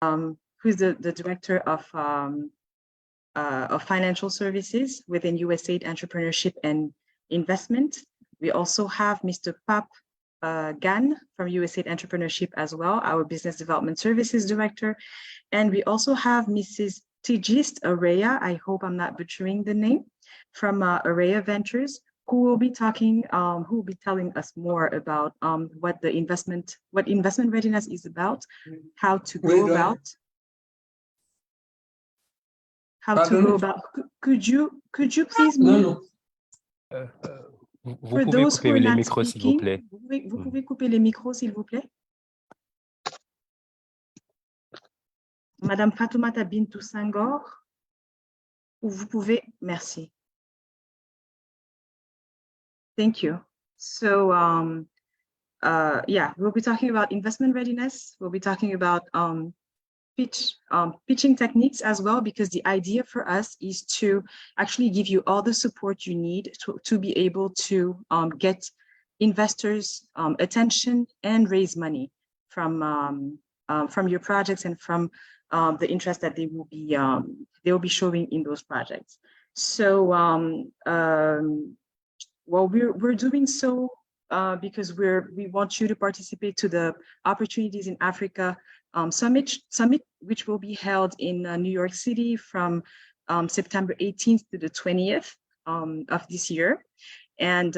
who's the director of financial services within USAID Entrepreneurship and Investment. We also have Mr. Pap Gan from USAID Entrepreneurship as well, our Business Development Services Director. And we also have Mrs. Tigist Araya, I hope I'm not butchering the name, from Araya Ventures, who will be telling us more about what investment readiness is about, how to go about. Could you please mute? Vous pouvez couper les micros, s'il vous plaît. Vous pouvez couper les micros, s'il vous plaît. Madame Fatoumata Bintou Sangor, vous pouvez, merci. Thank you. So, yeah, we'll be talking about investment readiness. We'll be talking about pitching techniques as well, because the idea for us is to actually give you all the support you need to be able to get investors' attention and raise money from your projects and from the interest that they will be showing in those projects. So, well, we're doing so because we want you to participate to the Opportunities in Africa Summit, which will be held in New York City from September 18th to the 20th of this year. And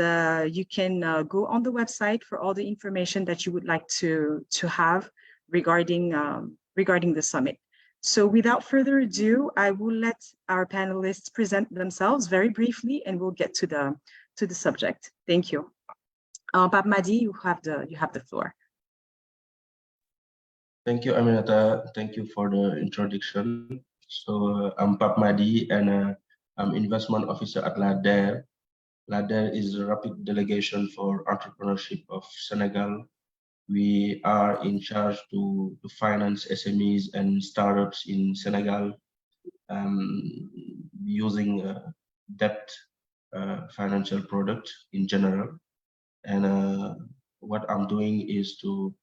you can go on the website for all the information that you would like to have regarding the summit. So without further ado, I will let our panelists present themselves very briefly, and we'll get to the subject. Thank you. Pape Madi, you have the floor. Thank you, Aminata. Thank you for the introduction. So I'm Pape Madi, and I'm investment officer at LADER. LADER is the rapid delegation for entrepreneurship of Senegal. We are in charge to finance SMEs and startups in Senegal using debt financial product in general. And what I'm doing is to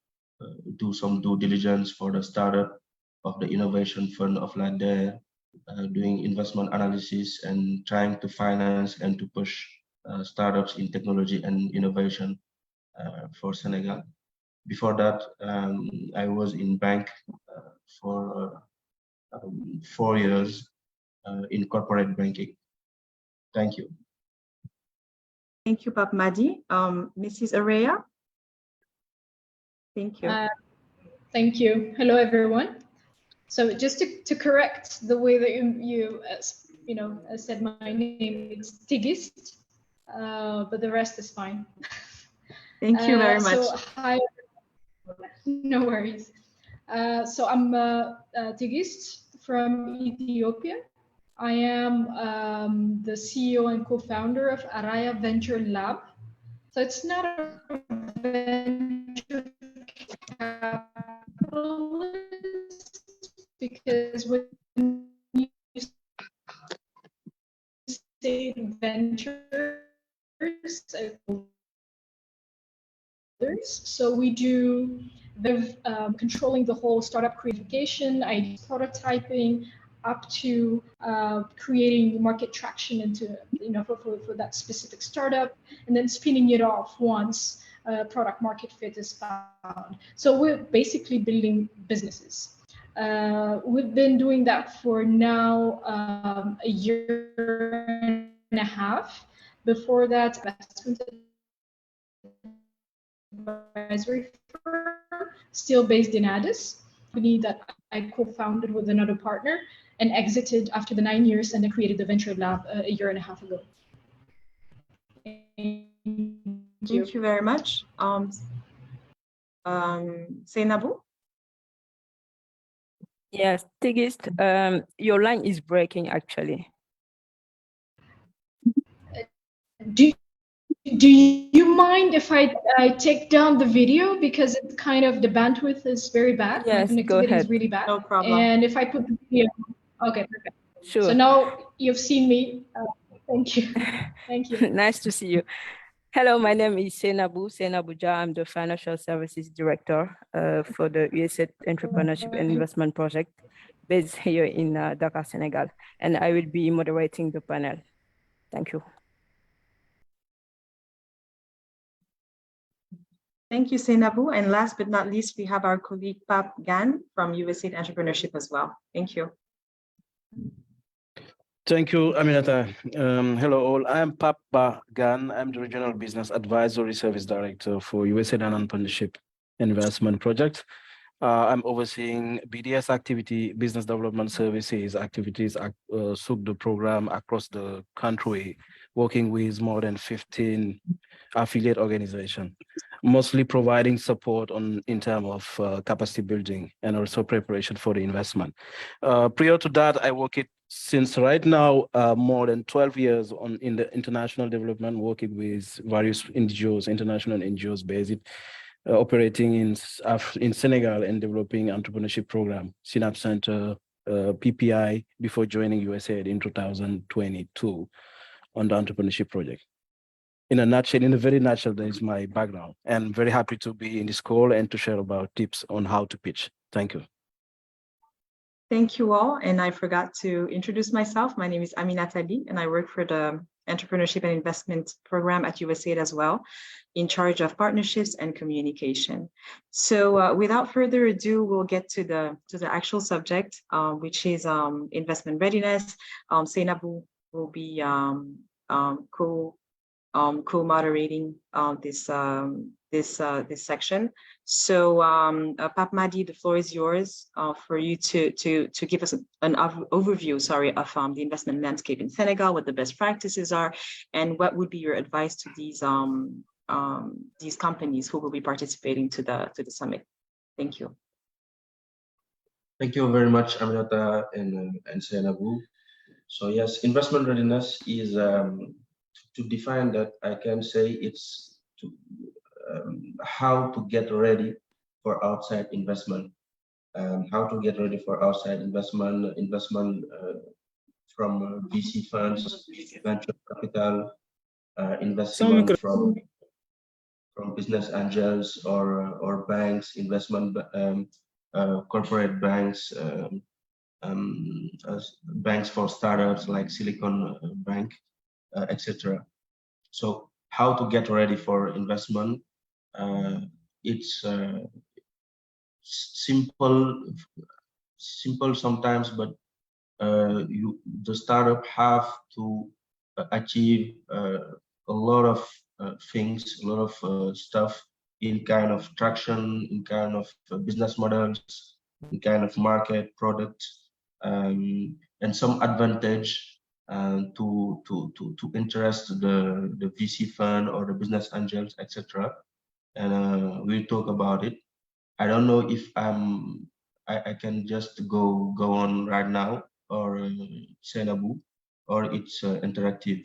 do some due diligence for the startup of the innovation fund of LADER, doing investment analysis and trying to finance and to push startups in technology and innovation for Senegal. Before that, I was in bank for 4 years in corporate banking. Thank you. Thank you, Pape Madi. Mrs. Araya? Thank you. Thank you. Hello, everyone. So just to correct the way that you said my name, it's Tigist, but the rest is fine. Thank you very much. So hi, no worries. So I'm Tigist from Ethiopia. I am the CEO and co-founder of Araya Venture Lab. So it's not a venture capitalist, because when you say ventures, so we do controlling the whole startup creation, idea prototyping, up to creating market traction into, for that specific startup, and then spinning it off once product market fit is found. So we're basically building businesses. We've been doing that for now a year and a half. Before that, investment advisory firm, still based in Addis, company that I co-founded with another partner and exited after the 9 years, and then created the Venture Lab a year and a half ago. Thank you very much. Seynabou? Yes, Tigist, your line is breaking actually. Do you mind if I take down the video, because it's kind of, the bandwidth is very bad. Yes, my go connectivity ahead. is really bad. No problem. And if I put the video, okay, perfect. Sure. So now you've seen me. Thank you. Thank you. Nice to see you. Hello, my name is Senabu Ja. I'm the Financial Services Director for the USAID Entrepreneurship and Investment Project based here in Dakar, Senegal. And I will be moderating the panel. Thank you. Thank you, Senabu. And last but not least, we have our colleague Pap Gan from USAID Entrepreneurship as well. Thank you. Thank you, Aminata. Hello all, I'm Papa Gan. I'm the Regional Business Advisory Service Director for USAID Entrepreneurship Investment Project. I'm overseeing BDS activity, business development services activities, the program across the country, working with more than 15 affiliate organizations, mostly providing support in terms of capacity building and also preparation for the investment. Prior to that, I worked since right now more than 12 years in the international development, working with various NGOs, international NGOs based operating in Senegal and developing entrepreneurship program, Synapse Center, PPI, before joining USAID in 2022 on the entrepreneurship project. In a nutshell, in a very nutshell, that is my background. And very happy to be in this call and to share about tips on how to pitch. Thank you. Thank you all. And I forgot to introduce myself. My name is Aminata Lee, and I work for the Entrepreneurship and Investment Program at USAID as well, in charge of partnerships and communication. So without further ado, we'll get to the actual subject, which is investment readiness. Senabu will be co-moderating this section. So Pap Madi, the floor is yours for you to give us an overview, sorry, of the investment landscape in Senegal, what the best practices are, and what would be your advice to these companies who will be participating to the summit. Thank you. Thank you very much, Aminata and Senabu. So yes, investment readiness is to define that. I can say it's how to get ready for outside investment. How to get ready for outside investment from VC funds, venture capital, investment from business angels or banks, investment corporate banks, banks for startups like Silicon Bank, etc. So how to get ready for investment? It's simple sometimes, but the startup have to achieve a lot of things, a lot of stuff in kind of traction, in kind of business models, in kind of market product, and some advantage to interest the VC fund or the business angels, etc. And we'll talk about it. I don't know if I can just go on right now, or Senabu, or it's interactive.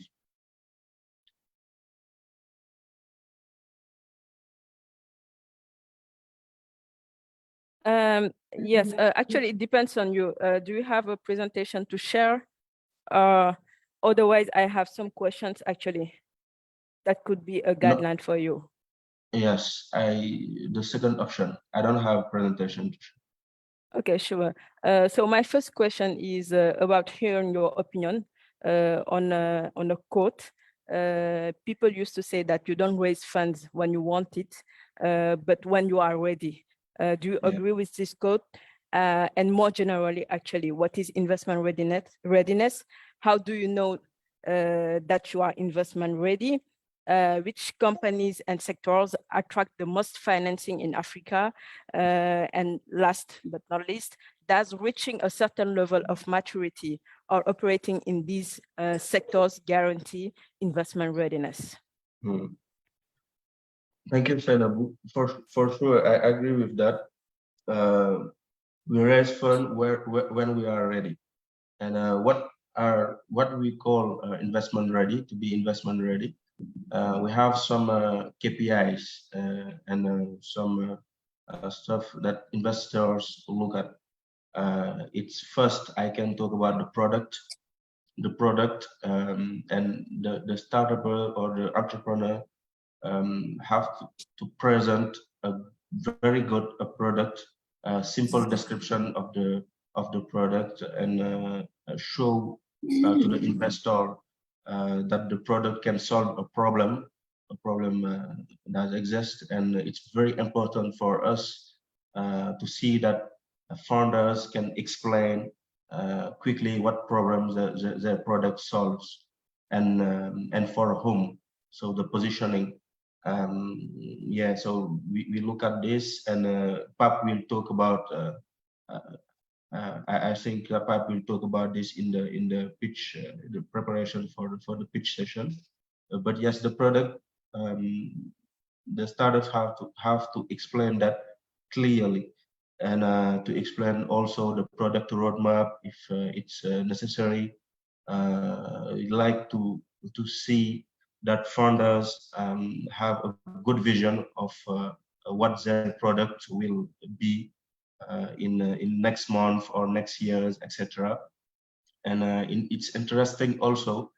Yes, actually, it depends on you. Do you have a presentation to share? Otherwise, I have some questions actually that could be a guideline for you. Yes, the second option. I don't have presentation. Okay, sure. So my first question is about hearing your opinion on a quote. People used to say that you don't raise funds when you want it, but when you are ready. Do you agree with this quote? And more generally, actually, what is investment readiness? How do you know that you are investment ready? Which companies and sectors attract the most financing in Africa? And last but not least, does reaching a certain level of maturity or operating in these sectors guarantee investment readiness? Thank you, Senabu. For sure, I agree with that. We raise fund when we are ready, and what we call investment ready. To be investment ready, we have some KPIs and some stuff that investors look at. It's first, I can talk about the product, and the startup or the entrepreneur have to present a very good product, a simple description of the product, and show to the investor that the product can solve a problem that exists. And it's very important for us to see that founders can explain quickly what problems their product solves, and for whom. So the positioning. Yeah, so we look at this, and Pap will talk about. I think Pap will talk about this in the pitch, the preparation for the pitch session. But yes, the product, the startups have to explain that clearly, and to explain also the product roadmap if it's necessary. Like to see that founders have a good vision of what their product will be in next month or next years, etc. And it's interesting also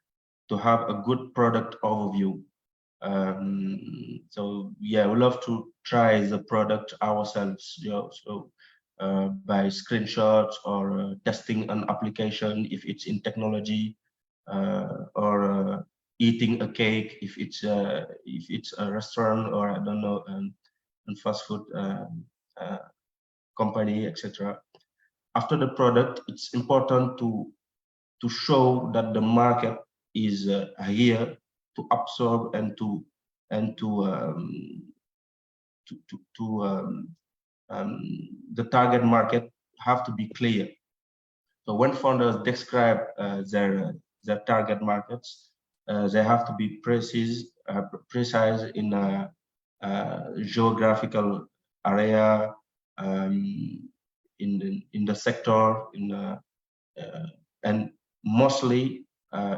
to have a good product overview. So yeah, we love to try the product ourselves, so by screenshots or testing an application if it's in technology, or eating a cake if it's a restaurant, or I don't know, and fast food company, etc. After the product, it's important to show that the market is here to absorb and to the target market have to be clear. So when founders describe their target markets, they have to be precise in a geographical area, in the sector, and mostly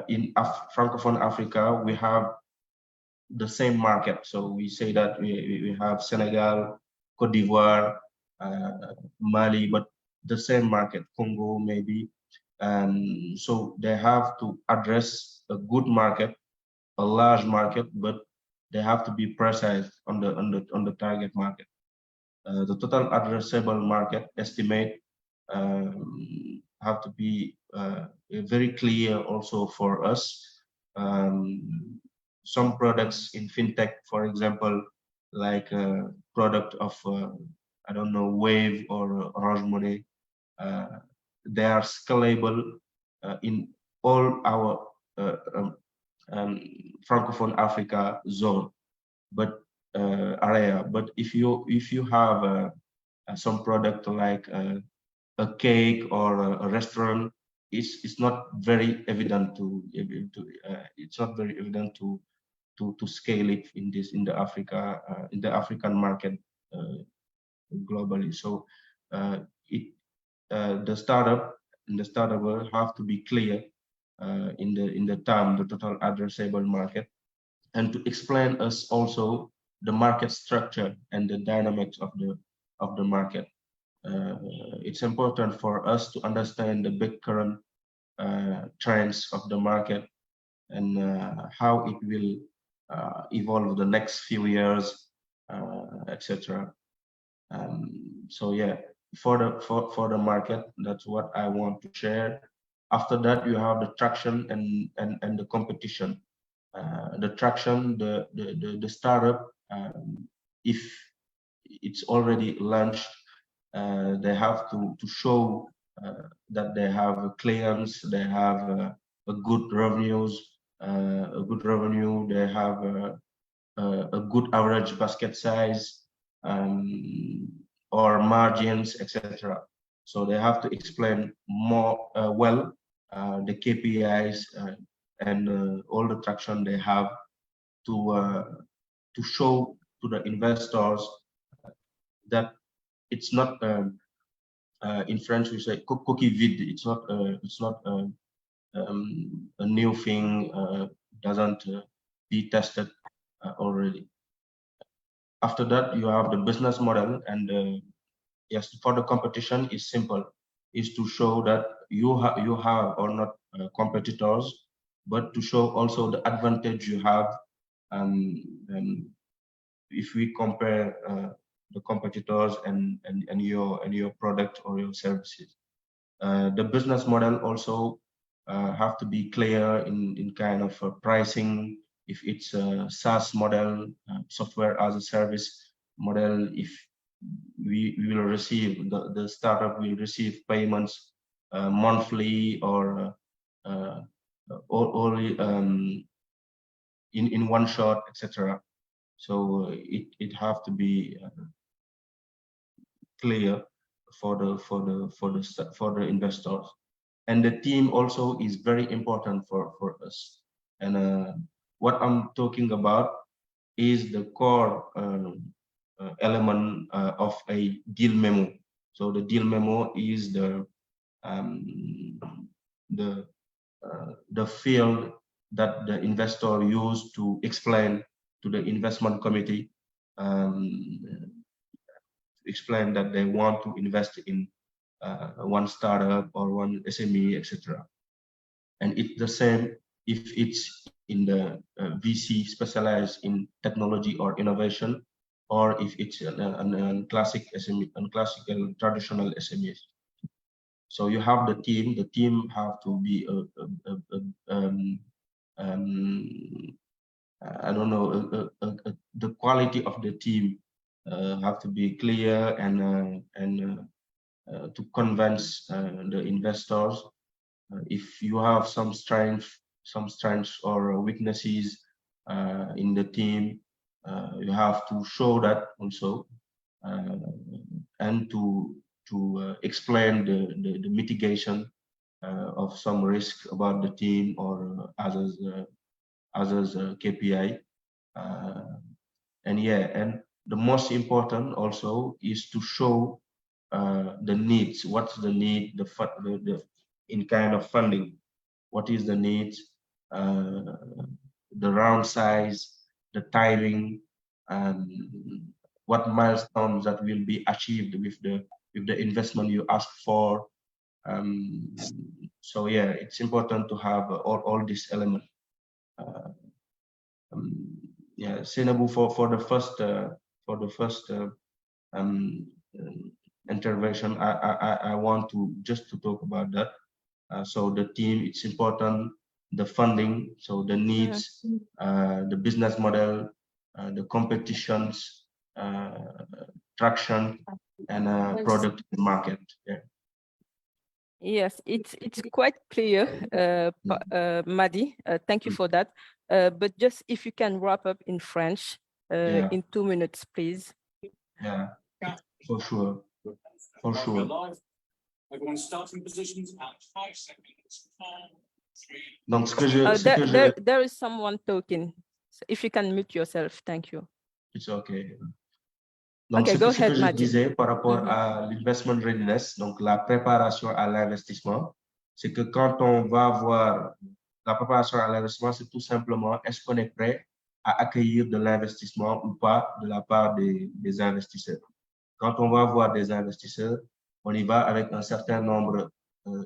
in Francophone Africa, we have the same market. So we say that we have Senegal, Cote d'Ivoire, Mali, but the same market, Congo maybe. So they have to address a good market, a large market, but they have to be precise on the target market. The total addressable market estimate have to be very clear also for us. Some products in fintech, for example, like a product of I don't know, Wave or Orange Money, they are scalable in all our Francophone Africa zone, but area. But if you have some product like a cake or a restaurant, it's not very evident to scale it in the African market globally. So the startup will have to be clear in the term, the total addressable market, and to explain us also the market structure and the dynamics of the market. It's important for us to understand the big current trends of the market, and how it will evolve the next few years, etc. So yeah, for the market, that's what I want to share. After that, you have the traction and the competition. The traction, the startup, if it's already launched, they have to show that they have clients, they have a good revenues, they have a good average basket size, or margins, etc. So they have to explain more well the KPIs and all the traction they have to show to the investors that it's not in French we say coquille vide. It's not a new thing, doesn't be tested already. After that, you have the business model, and yes, for the competition is simple, is to show that you have or not competitors, but to show also the advantage you have, and if we compare the competitors and your product or your services. The business model also have to be clear in kind of pricing. If it's a SaaS model, software as a service model, if we will receive, the startup will receive payments monthly or only in one shot, etc. So it have to be clear for the investors, and the team also is very important for us. And what I'm talking about is the core element of a deal memo. So the deal memo is the field that the investor used to explain to the investment committee, explain that they want to invest in one startup or one SME, etc. And it's the same if it's in the VC specialized in technology or innovation, or if it's a classic SME, a classical traditional SMEs. So you have the team. The team have to be I don't know, the quality of the team have to be clear and to convince the investors. If you have some strengths or weaknesses in the team, you have to show that also, and to explain the mitigation of some risk about the team or others KPI. And yeah, and the most important also is to show the needs. What's the need? The in kind of funding. What is the need? The round size, the timing, what milestones that will be achieved with the investment you ask for. So yeah, it's important to have all these elements. Yeah, Senabu, for the first intervention, I want to just to talk about that. So the team, it's important, the funding, so the needs, the business model, the competitions, traction, and product market. Yeah. Yes, it's quite clear, Madi. Thank you for that. But just if you can wrap up in French in 2 minutes, please. Yeah, for sure. For sure. Everyone's starting positions at 5 seconds. 4, 3. Donc, there is someone talking. So if you can mute yourself, thank you. It's okay. Donc, okay, ce que je disais par rapport à l'investment readiness, donc la préparation à l'investissement, c'est que quand on va voir la préparation à l'investissement, c'est tout simplement est-ce qu'on est prêt à accueillir de l'investissement ou pas de la part des investisseurs. Quand on va voir des investisseurs, on y va avec un certain nombre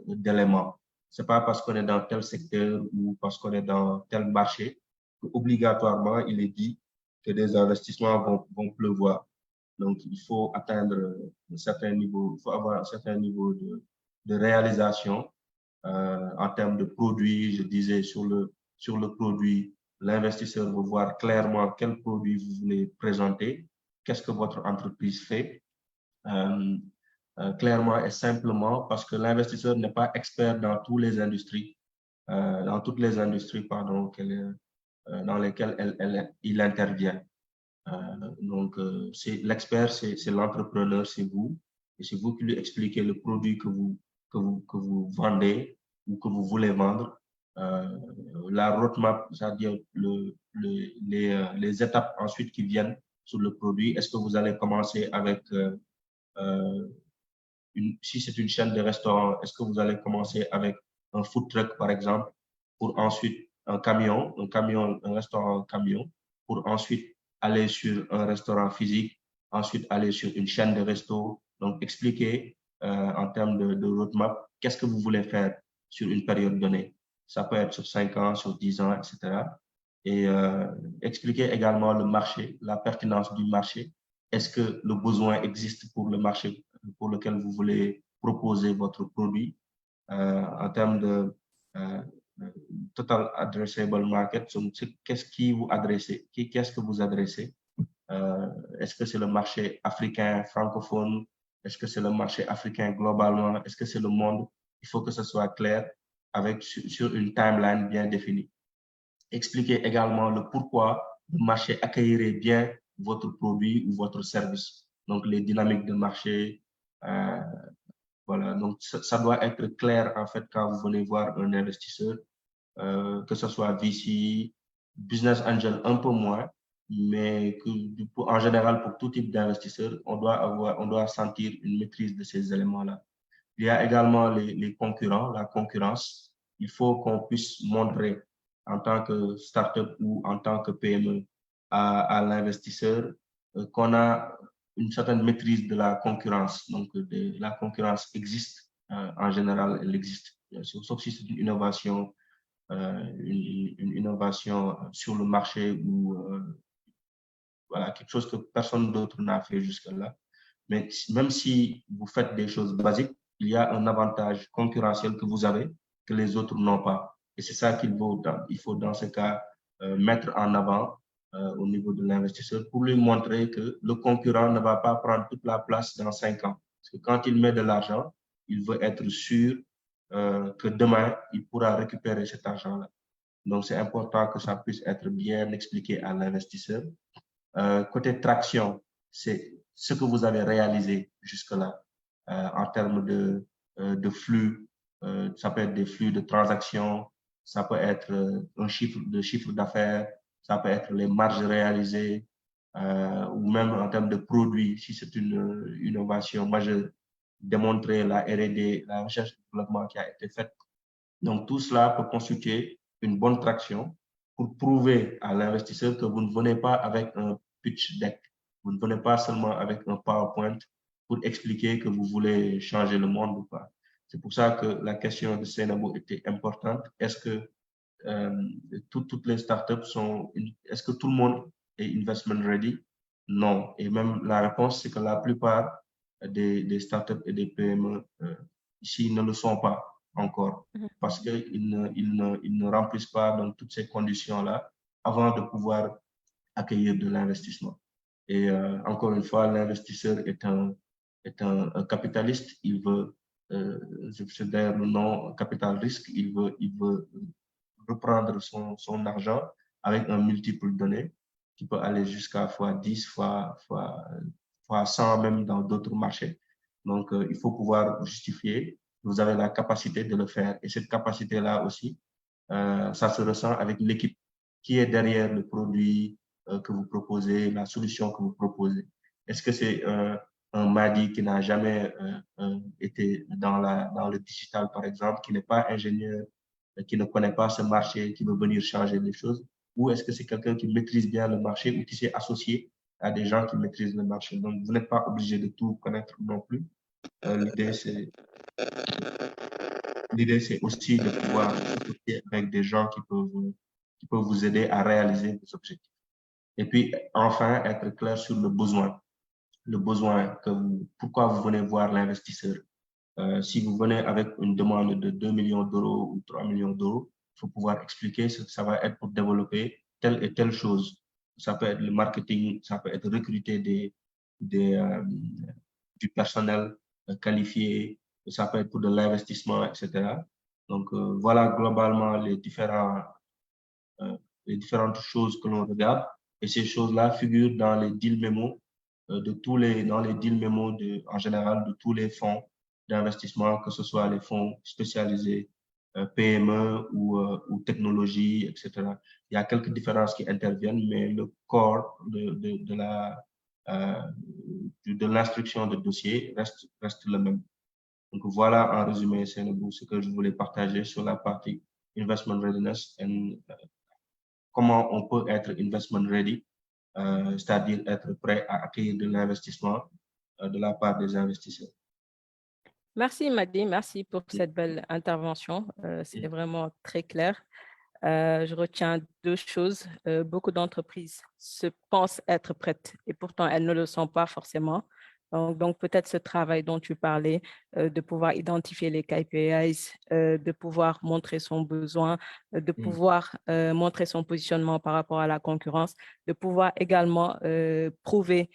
d'éléments. C'est pas parce qu'on est dans tel secteur ou parce qu'on est dans tel marché qu'obligatoirement il est dit que des investissements vont pleuvoir. Donc, il faut atteindre un certain niveau, il faut avoir un certain niveau de réalisation en termes de produits. Je disais sur le produit, l'investisseur veut voir clairement quel produit vous voulez présenter, qu'est-ce que votre entreprise fait, clairement et simplement, parce que l'investisseur n'est pas expert dans toutes les industries, pardon, dans lesquelles il intervient. Donc, l'expert, c'est l'entrepreneur, c'est vous, et c'est vous qui lui expliquez le produit que vous vendez ou que vous voulez vendre. La roadmap, c'est-à-dire les étapes ensuite qui viennent sur le produit. Est-ce que vous allez commencer avec, si c'est une chaîne de restaurants, est-ce que vous allez commencer avec un food truck, par exemple, pour ensuite un restaurant camion, pour ensuite aller sur un restaurant physique, ensuite aller sur une chaîne de resto. Donc, expliquer en termes de roadmap, qu'est-ce que vous voulez faire sur une période donnée. Ça peut être sur 5 ans, sur 10 ans, etc. et expliquer également le marché, la pertinence du marché. Est-ce que le besoin existe pour le marché pour lequel vous voulez proposer votre produit en termes de total addressable market? Qu'est-ce qui vous adressez? Qu'est-ce que vous adressez? Est-ce que c'est le marché africain francophone? Est-ce que c'est le marché africain globalement? Est-ce que c'est le monde? Il faut que ce soit clair sur une timeline bien définie. Expliquer également le pourquoi le marché accueillerait bien votre produit ou votre service. Donc, les dynamiques de marché, voilà. Donc, ça doit être clair, en fait, quand vous venez voir un investisseur, que ce soit VC, business angel, un peu moins, mais en général, pour tout type d'investisseur, on doit sentir une maîtrise de ces éléments-là. Il y a également les concurrents, la concurrence. Il faut qu'on puisse montrer en tant que startup ou en tant que PME à l'investisseur qu'on a une certaine maîtrise de la concurrence. Donc, la concurrence existe, en général, elle existe. Sauf si c'est une innovation sur le marché ou voilà, quelque chose que personne d'autre n'a fait jusque-là. Mais même si vous faites des choses basiques, il y a un avantage concurrentiel que vous avez que les autres n'ont pas. Et c'est ça qu'il faut dans ce cas mettre en avant au niveau de l'investisseur pour lui montrer que le concurrent ne va pas prendre toute la place dans 5 ans. Parce que quand il met de l'argent, il veut être sûr que demain, il pourra récupérer cet argent-là. Donc, c'est important que ça puisse être bien expliqué à l'investisseur. Côté traction, c'est ce que vous avez réalisé jusque-là en termes de flux. Ça peut être des flux de transactions, ça peut être un chiffre d'affaires, ça peut être les marges réalisées, ou même en termes de produits, si c'est une innovation majeure, démontrer la R&D, la recherche et développement qui a été faite. Donc, tout cela peut constituer une bonne traction pour prouver à l'investisseur que vous ne venez pas avec un pitch deck, vous ne venez pas seulement avec un PowerPoint pour expliquer que vous voulez changer le monde ou pas. C'est pour ça que la question de Seynabou était importante. Est-ce que toutes les startups est-ce que tout le monde est investment ready? Non. Et même la réponse, c'est que la plupart des startups et des PME ici ne le sont pas encore parce qu'ils ne remplissent pas donc, toutes ces conditions-là avant de pouvoir accueillir de l'investissement. Et encore une fois, l'investisseur est un capitaliste. Il veut, c'est d'ailleurs le nom capital risque, il veut reprendre son argent avec un multiple donné qui peut aller jusqu'à x10, fois 100 même dans d'autres marchés. Donc, il faut pouvoir justifier. Vous avez la capacité de le faire. Et cette capacité-là aussi, ça se ressent avec l'équipe qui est derrière le produit que vous proposez, la solution que vous proposez. Est-ce que c'est un Madi qui n'a jamais été dans le digital, par exemple, qui n'est pas ingénieur, qui ne connaît pas ce marché, qui veut venir changer les choses? Ou est-ce que c'est quelqu'un qui maîtrise bien le marché ou qui s'est associé à des gens qui maîtrisent le marché? Donc, vous n'êtes pas obligé de tout connaître non plus. L'idée, c'est aussi de pouvoir s'associer avec des gens qui peuvent vous aider à réaliser vos objectifs. Et puis, enfin, être clair sur le besoin. Le besoin, pourquoi vous venez voir l'investisseur. Si vous venez avec une demande de 2 millions d'euros ou 3 millions d'euros, il faut pouvoir expliquer ce que ça va être pour développer telle et telle chose. Ça peut être le marketing, ça peut être recruter du personnel qualifié, ça peut être pour de l'investissement, etc. Donc, voilà globalement les différentes choses que l'on regarde. Et ces choses-là figurent dans les deal mémos dans les deal mémos en général de tous les fonds d'investissement, que ce soit les fonds spécialisés PME ou technologie, etc. Il y a quelques différences qui interviennent, mais le corps de l'instruction de dossier reste le même. Donc voilà en résumé, c'est ce que je voulais partager sur la partie investment readiness et comment on peut être investment ready, c'est-à-dire être prêt à accueillir de l'investissement de la part des investisseurs. Merci Madi, merci pour cette belle intervention. C'est vraiment très clair. Je retiens deux choses. Beaucoup d'entreprises se pensent être prêtes et pourtant elles ne le sont pas forcément. Donc peut-être ce travail dont tu parlais, de pouvoir identifier les KPIs, de pouvoir montrer son besoin, de pouvoir montrer son positionnement par rapport à la concurrence, de pouvoir également prouver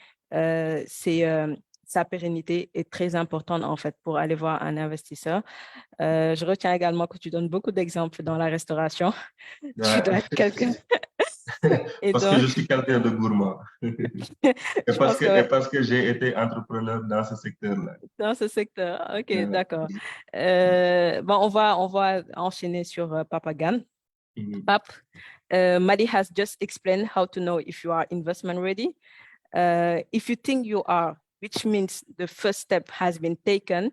sa pérennité est très importante en fait pour aller voir un investisseur. Je retiens également que tu donnes beaucoup d'exemples dans la restauration. Tu dois être quelqu'un. Et Parce que donc, je suis quelqu'un de gourmand. je pense que Et parce que j'ai été entrepreneur dans ce secteur-là. dans ce secteur, ok, Euh, d'accord. Bon, on va enchaîner sur Papa Gan. Pap, Madi has just explained how to know if you are investment ready. If you think you are, which means the first step has been taken,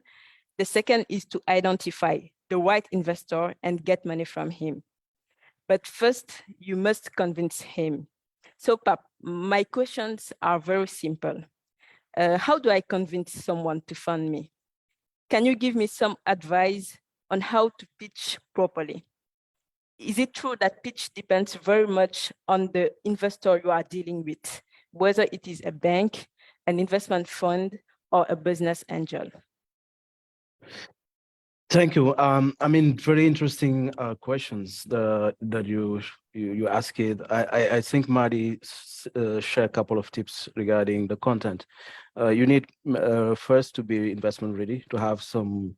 the second is to identify the right investor and get money from him. But first, you must convince him. So, Pap, my questions are very simple. How do I convince someone to fund me? Can you give me some advice on how to pitch properly? Is it true that pitch depends very much on the investor you are dealing with, whether it is a bank, an investment fund, or a business angel? Thank you. I mean, very interesting questions that you asked. I think Madi shared a couple of tips regarding the content. You need first to be investment ready, to have some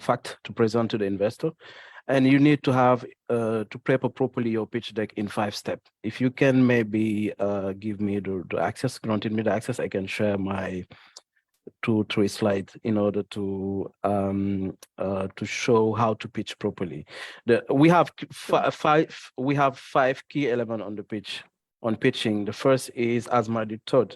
fact to present to the investor, and you need to have to prepare properly your pitch deck in 5 steps. If you can maybe give me the access, granted me the access, I can share my 2-3 slides in order to show how to pitch properly. We have five key elements on the pitch, on pitching. The first is, as Madi taught,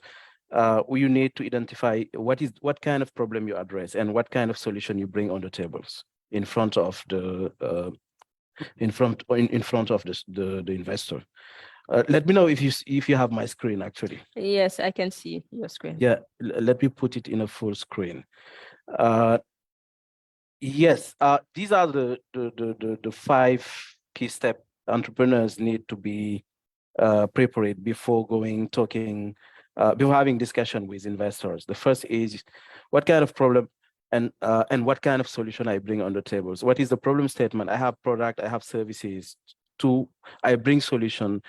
you need to identify what kind of problem you address and what kind of solution you bring on the tables in front of the the investor. Let me know if you have my screen actually. Yes, I can see your screen. Yeah, let me put it in a full screen. Yes, these are the 5 key steps entrepreneurs need to be prepared before before having discussion with investors. The first is what kind of problem and what kind of solution I bring on the tables. What is the problem statement? I have product, I have services. 2, I bring solution.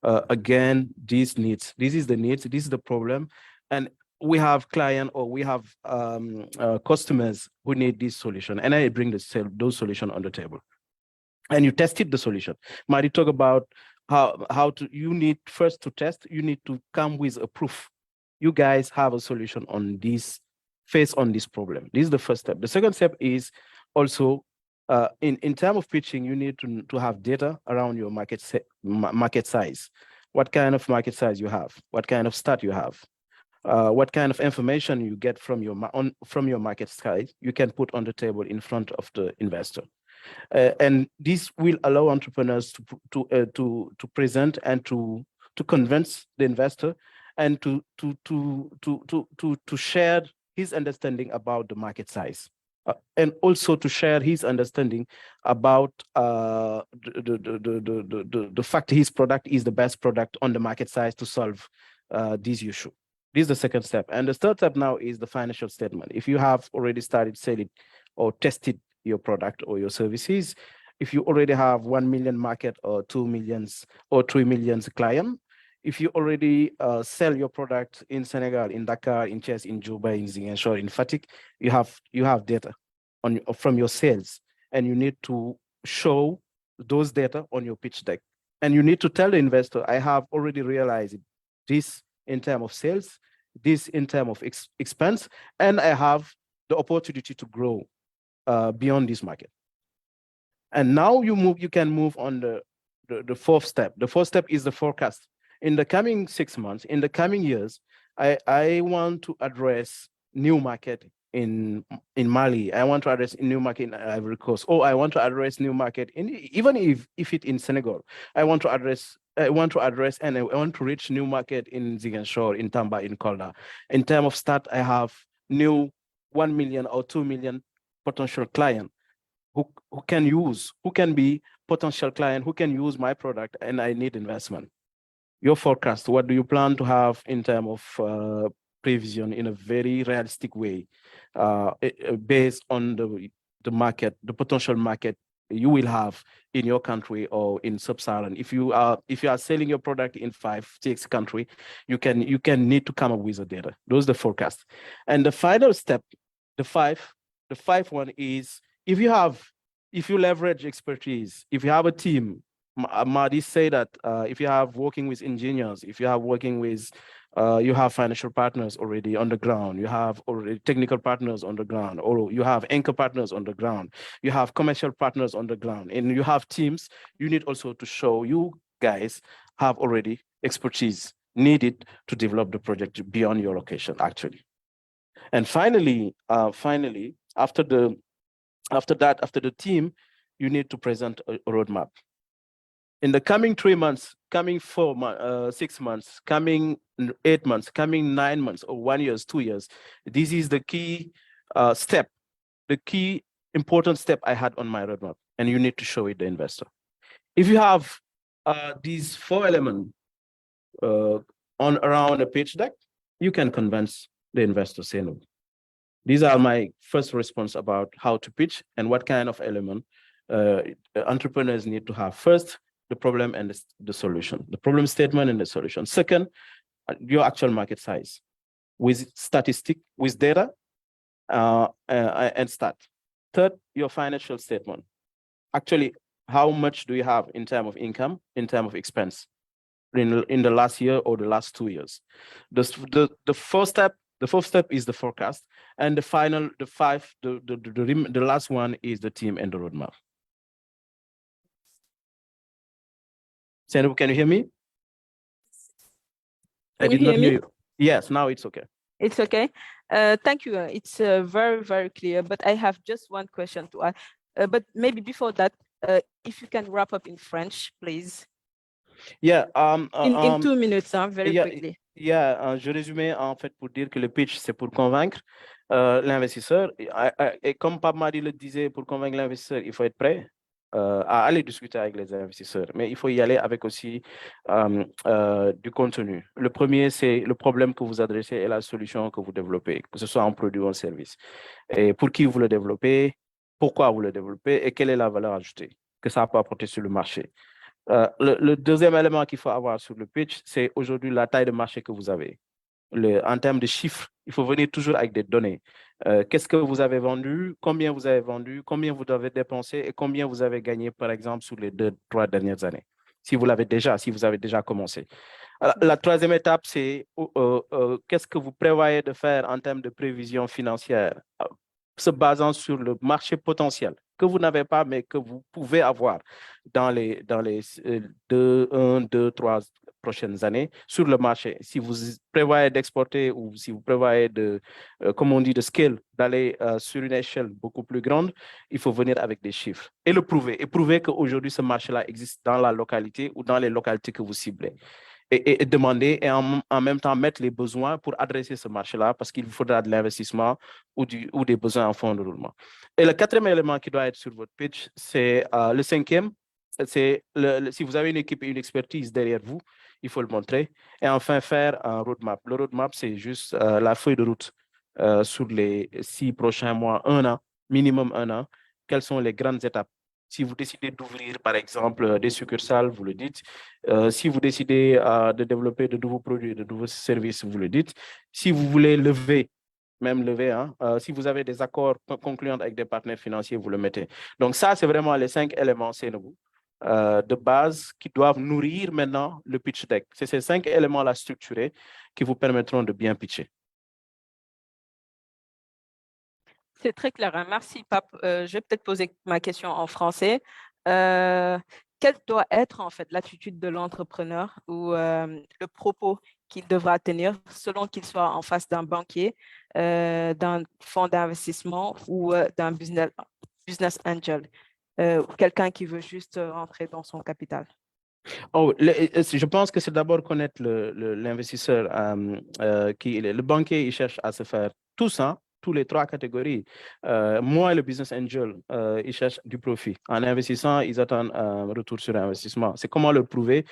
Again, these needs. This is the needs. This is the problem, and we have client or we have customers who need this solution, and I bring those solution on the table, and you tested the solution. Mari talk about how to. You need first to test. You need to come with a proof. You guys have a solution on this, face on this problem. This is the first step. The second step is also in terms of pitching, you need to have data around your market size. What kind of market size you have? What kind of stat you have? What kind of information you get from your market size? You can put on the table in front of the investor, and this will allow entrepreneurs to present and to convince the investor and to share his understanding about the market size. And also to share his understanding about the fact his product is the best product on the market size to solve this issue. This is the second step. And the third step now is the financial statement. If you have already started selling or tested your product or your services, if you already have 1 million market or 2 millions or 3 millions client, if you already sell your product in Senegal, in Dakar, in Chess, in Juba, in Ziguinchor, in Fatick, you have data from your sales, and you need to show those data on your pitch deck. And you need to tell the investor, I have already realized this in terms of sales, this in terms of expense, and I have the opportunity to grow beyond this market. And now you can move on the fourth step. The fourth step is the forecast. In the coming 6 months, in the coming years, I want to address new market in Mali. I want to address a new market in Ivory Coast. Or I want to address new market even if it's in Senegal. I want to address and I want to reach new market in Ziguinchor, in Tamba, in Kolda. In terms of start, I have new 1 million or 2 million potential client who can be potential client who can use my product and I need investment. Your forecast, what do you plan to have in terms of prevision in a very realistic way, based on the market, the potential market you will have in your country or in sub-Saharan. If you are selling your product in 5, 6 countries, you can need to come up with the data. Those are the forecasts. And the final step, the five one is if you leverage expertise, if you have a team. Madi say that if you have working with engineers, if you have working with, you have financial partners already on the ground, you have already technical partners on the ground, or you have anchor partners on the ground, you have commercial partners on the ground, and you have teams, you need also to show you guys have already expertise needed to develop the project beyond your location, actually. And finally, after the team, you need to present a roadmap. In the coming 3 months, coming 6 months, coming 8 months, coming 9 months, or 1 year, 2 years, this is the key step, the key important step I had on my roadmap, and you need to show it the investor. If you have these 4 elements around a pitch deck, you can convince the investor, say no. These are my first response about how to pitch and what kind of element entrepreneurs need to have. First, the problem and the solution, the problem statement and the solution. Second, your actual market size with statistic, with data and stat. Third, your financial statement. Actually, how much do you have in terms of income, in terms of expense in the last year or the last 2 years? The first step is the forecast, and the last one is the team and the roadmap. Sandra, can you hear me? I did not hear you. Yes, now it's okay. It's okay. Thank you. It's very, very clear, but I have just one question to ask. But maybe before that, if you can wrap up in French, please. Yeah. In 2 minutes, very quickly. Je résumais en fait pour dire que le pitch, c'est pour convaincre l'investisseur. Et comme Pape Madi le disait, pour convaincre l'investisseur, il faut être prêt à aller discuter avec les investisseurs, mais il faut y aller avec aussi du contenu. Le premier, c'est le problème que vous adressez et la solution que vous développez, que ce soit en produit ou en service. Et pour qui vous le développez, pourquoi vous le développez et quelle est la valeur ajoutée que ça peut apporter sur le marché. Le deuxième élément qu'il faut avoir sur le pitch, c'est aujourd'hui la taille de marché que vous avez. En termes de chiffres, il faut venir toujours avec des données. Qu'est-ce que vous avez vendu, combien vous avez vendu, combien vous avez dépensé et combien vous avez gagné, par exemple, sur les 2-3 dernières années, si vous avez déjà commencé. Alors, la troisième étape, c'est qu'est-ce que vous prévoyez de faire en termes de prévision financière, se basant sur le marché potentiel que vous n'avez pas, mais que vous pouvez avoir dans les 2-3 prochaines années sur le marché. Si vous prévoyez d'exporter ou si vous prévoyez comme on dit, de scale, d'aller sur une échelle beaucoup plus grande, il faut venir avec des chiffres et le prouver. Et prouver qu'aujourd'hui, ce marché-là existe dans la localité ou dans les localités que vous ciblez. Et demander et en même temps mettre les besoins pour adresser ce marché-là parce qu'il vous faudra de l'investissement ou des besoins en fonds de roulement. Et le quatrième élément qui doit être sur votre pitch, c'est le cinquième, c'est si vous avez une équipe et une expertise derrière vous, il faut le montrer. Et enfin, faire un roadmap. Le roadmap, c'est juste la feuille de route sur les 6 prochains mois, 1 an, minimum 1 an. Quelles sont les grandes étapes? Si vous décidez d'ouvrir, par exemple, des succursales, vous le dites. Si vous décidez de développer de nouveaux produits, de nouveaux services, vous le dites. Si vous voulez lever, si vous avez des accords concluants avec des partenaires financiers, vous le mettez. Donc ça, c'est vraiment les 5 éléments de base qui doivent nourrir maintenant le pitch deck. C'est ces 5 éléments-là structurés qui vous permettront de bien pitcher. C'est très clair. Hein? Merci, Pape. Je vais peut-être poser ma question en français. Quelle doit être en fait l'attitude de l'entrepreneur ou le propos qu'il devra tenir selon qu'il soit en face d'un banquier, d'un fonds d'investissement ou d'un business angel, quelqu'un qui veut juste rentrer dans son capital? Je pense que c'est d'abord connaître l'investisseur qui il est. Le banquier, il cherche à se faire tout ça tous les trois catégories. Moins le business angel, ils cherchent du profit. En investissant, ils attendent un retour sur investissement. C'est comment le prouver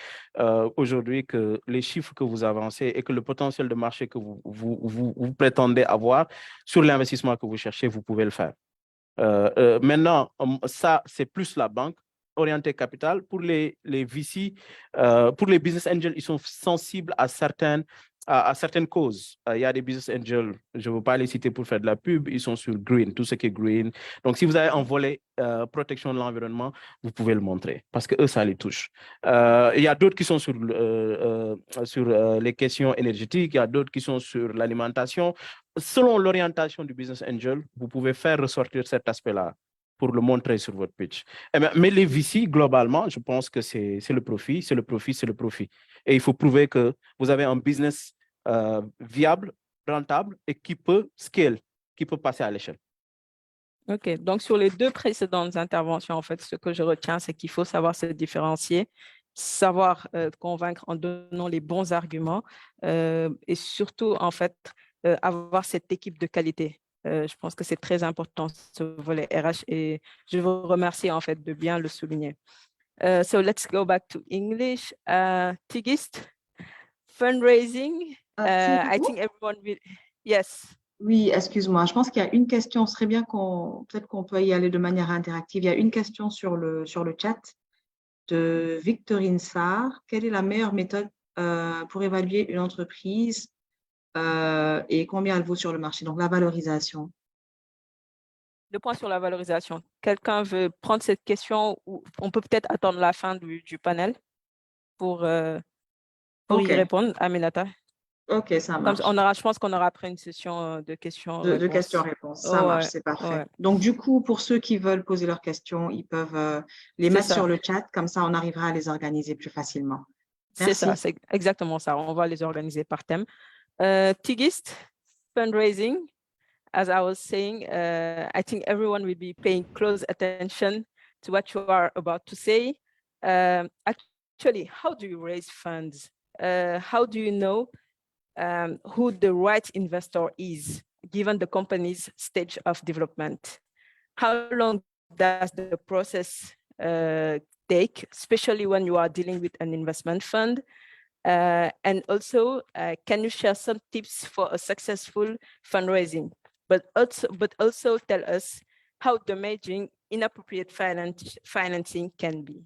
aujourd'hui que les chiffres que vous avancez et que le potentiel de marché que vous prétendez avoir sur l'investissement que vous cherchez, vous pouvez le faire. Maintenant, ça, c'est plus la banque orientée capital. Pour les VC, pour les business angels, ils sont sensibles à certaines causes. Il y a des business angels, je ne veux pas les citer pour faire de la pub, ils sont sur green, tout ce qui est green. Donc, si vous avez un volet protection de l'environnement, vous pouvez le montrer parce que eux, ça les touche. Il y a d'autres qui sont sur les questions énergétiques, il y a d'autres qui sont sur l'alimentation. Selon l'orientation du business angel, vous pouvez faire ressortir cet aspect-là pour le montrer sur votre pitch. Mais les VC, globalement, je pense que c'est le profit, c'est le profit, c'est le profit. Et il faut prouver que vous avez un business viable, rentable et qui peut scale, qui peut passer à l'échelle. OK. Donc, sur les deux précédentes interventions, en fait, ce que je retiens, c'est qu'il faut savoir se différencier, savoir convaincre en donnant les bons arguments et surtout, en fait, avoir cette équipe de qualité. Je pense que c'est très important, ce volet RH, et je vous remercie, en fait, de bien le souligner. So, let's go back to English. Tigist, fundraising. I think everyone will... Yes. Oui, excuse-moi. Je pense qu'il y a une question. Ce serait bien peut-être qu'on peut y aller de manière interactive. Il y a une question sur le chat de Victorine Sarr. Quelle est la meilleure méthode pour évaluer une entreprise et combien elle vaut sur le marché? Donc, la valorisation. Le point sur la valorisation. Quelqu'un veut prendre cette question ou on peut peut-être attendre la fin du panel pour y répondre, Aminata. OK, ça marche. Je pense qu'on aura après une session de questions-réponses. De questions-réponses, ça marche, c'est parfait. Ouais. Donc, du coup, pour ceux qui veulent poser leurs questions, ils peuvent les mettre sur le chat, comme ça, on arrivera à les organiser plus facilement. C'est ça, c'est exactement ça. On va les organiser par thème. Tigist, fundraising, as I was saying, I think everyone will be paying close attention to what you are about to say. Actually, how do you raise funds? How do you know who the right investor is, given the company's stage of development? How long does the process take, especially when you are dealing with an investment fund? And also, can you share some tips for a successful fundraising? But also tell us how damaging inappropriate financing can be.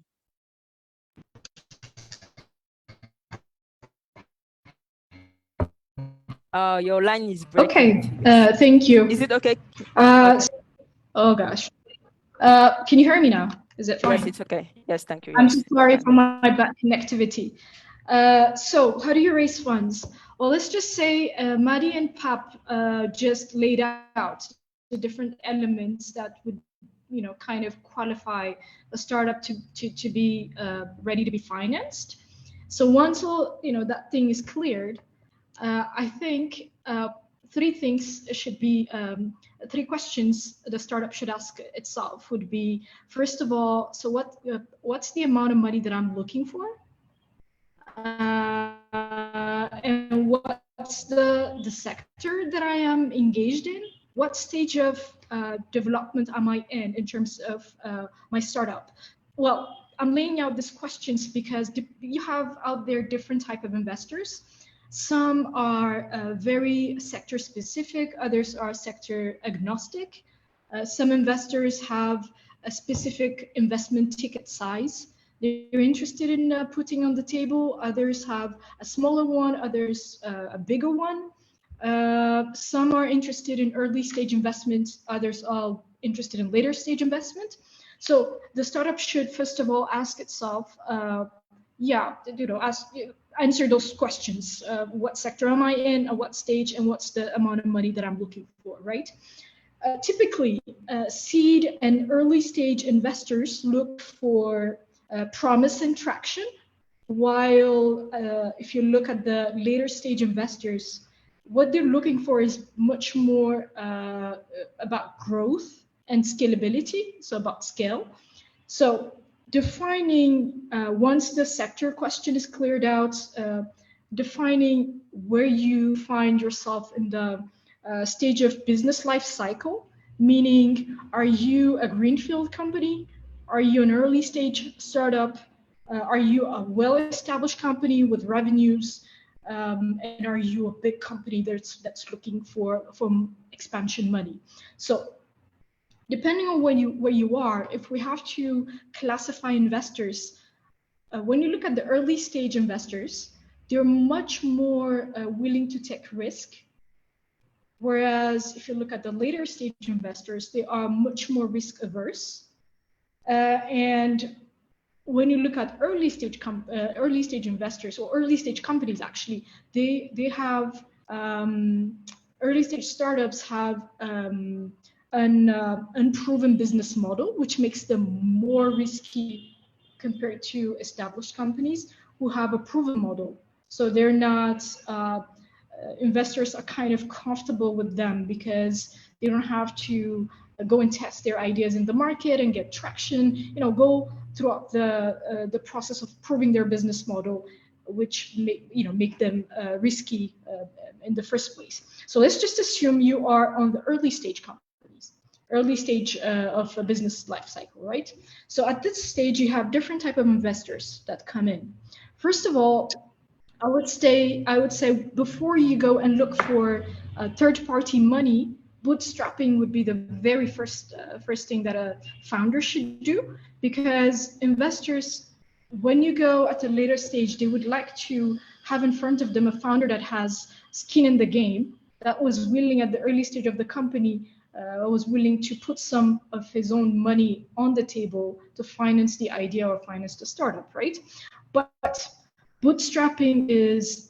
Your line is breaking. Okay, thank you. Is it okay? Oh gosh. Can you hear me now? Is it fine? Yes, it's okay. Yes, thank you. I'm so sorry for my bad connectivity. So how do you raise funds? Well, let's just say Madi and Pap just laid out the different elements that would, kind of qualify a startup to be ready to be financed. So once that thing is cleared, I think three questions the startup should ask itself would be, first of all, so what's the amount of money that I'm looking for? And what's the sector that I am engaged in? What stage of development am I in terms of my startup? Well, I'm laying out these questions because you have out there different type of investors. Some are very sector specific, others are sector agnostic. Some investors have a specific investment ticket size they're interested in putting on the table. Others have a smaller one, others a bigger one. Some are interested in early stage investments, others are interested in later stage investment. So the startup should first of all ask itself, answer those questions. What sector am I in, at what stage, and what's the amount of money that I'm looking for, right? Typically, seed and early stage investors look for promise and traction, while if you look at the later stage investors, what they're looking for is much more about growth and scalability, so about scale. So defining, once the sector question is cleared out, defining where you find yourself in the stage of business life cycle, meaning are you a greenfield company? Are you an early stage startup? Are you a well-established company with revenues? And are you a big company that's looking for expansion money? So depending on where you are, if we have to classify investors, when you look at the early stage investors, they're much more willing to take risk. Whereas if you look at the later stage investors, they are much more risk averse. And when you look at early stage investors or early stage companies, actually, they have early stage startups have an unproven business model, which makes them more risky compared to established companies who have a proven model. So they're not investors are kind of comfortable with them because they don't have to go and test their ideas in the market and get traction, go throughout the process of proving their business model, which make them risky in the first place. So let's just assume you are on the early stage companies, early stage of a business life cycle, right? So at this stage, you have different type of investors that come in. First of all, I would say before you go and look for third-party money, bootstrapping would be the very first thing that a founder should do, because investors, when you go at a later stage, they would like to have in front of them a founder that has skin in the game, that was willing at the early stage of the company, was willing to put some of his own money on the table to finance the idea or finance the startup, right? But bootstrapping is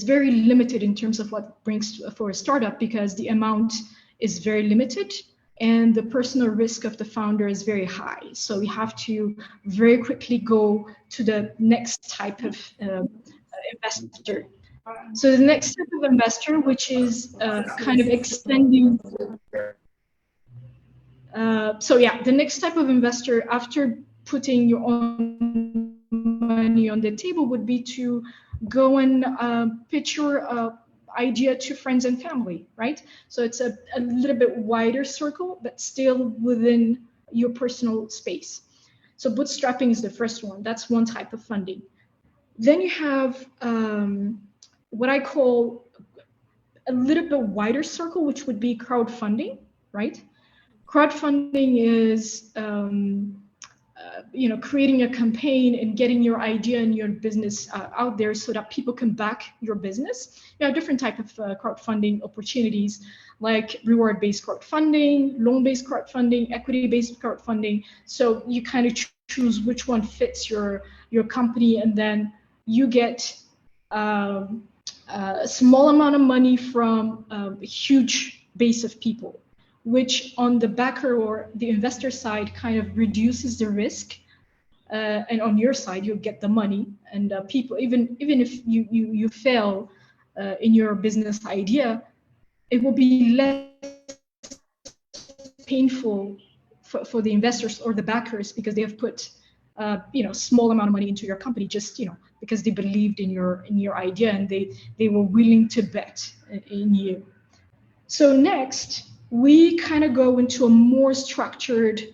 very limited in terms of what it brings for a startup, because the amount is very limited and the personal risk of the founder is very high. So we have to very quickly go to the next type of investor. So the next type of investor, which is kind of extending. The next type of investor after putting your own money on the table would be to go and pitch your idea to friends and family, right? So it's a little bit wider circle, but still within your personal space. So bootstrapping is the first one. That's one type of funding. Then you have what I call a little bit wider circle, which would be crowdfunding, right? Crowdfunding is creating a campaign and getting your idea and your business out there so that people can back your business. You have different type of crowdfunding opportunities, like reward-based crowdfunding, loan-based crowdfunding, equity-based crowdfunding. So you kind of choose which one fits your company, and then you get a small amount of money from a huge base of people, which on the backer or the investor side kind of reduces the risk, and on your side you'll get the money. And people, even if you fail in your business idea, it will be less painful for the investors or the backers, because they have put small amount of money into your company, just because they believed in your idea and they were willing to bet in you. So next, we kind of go into a more structured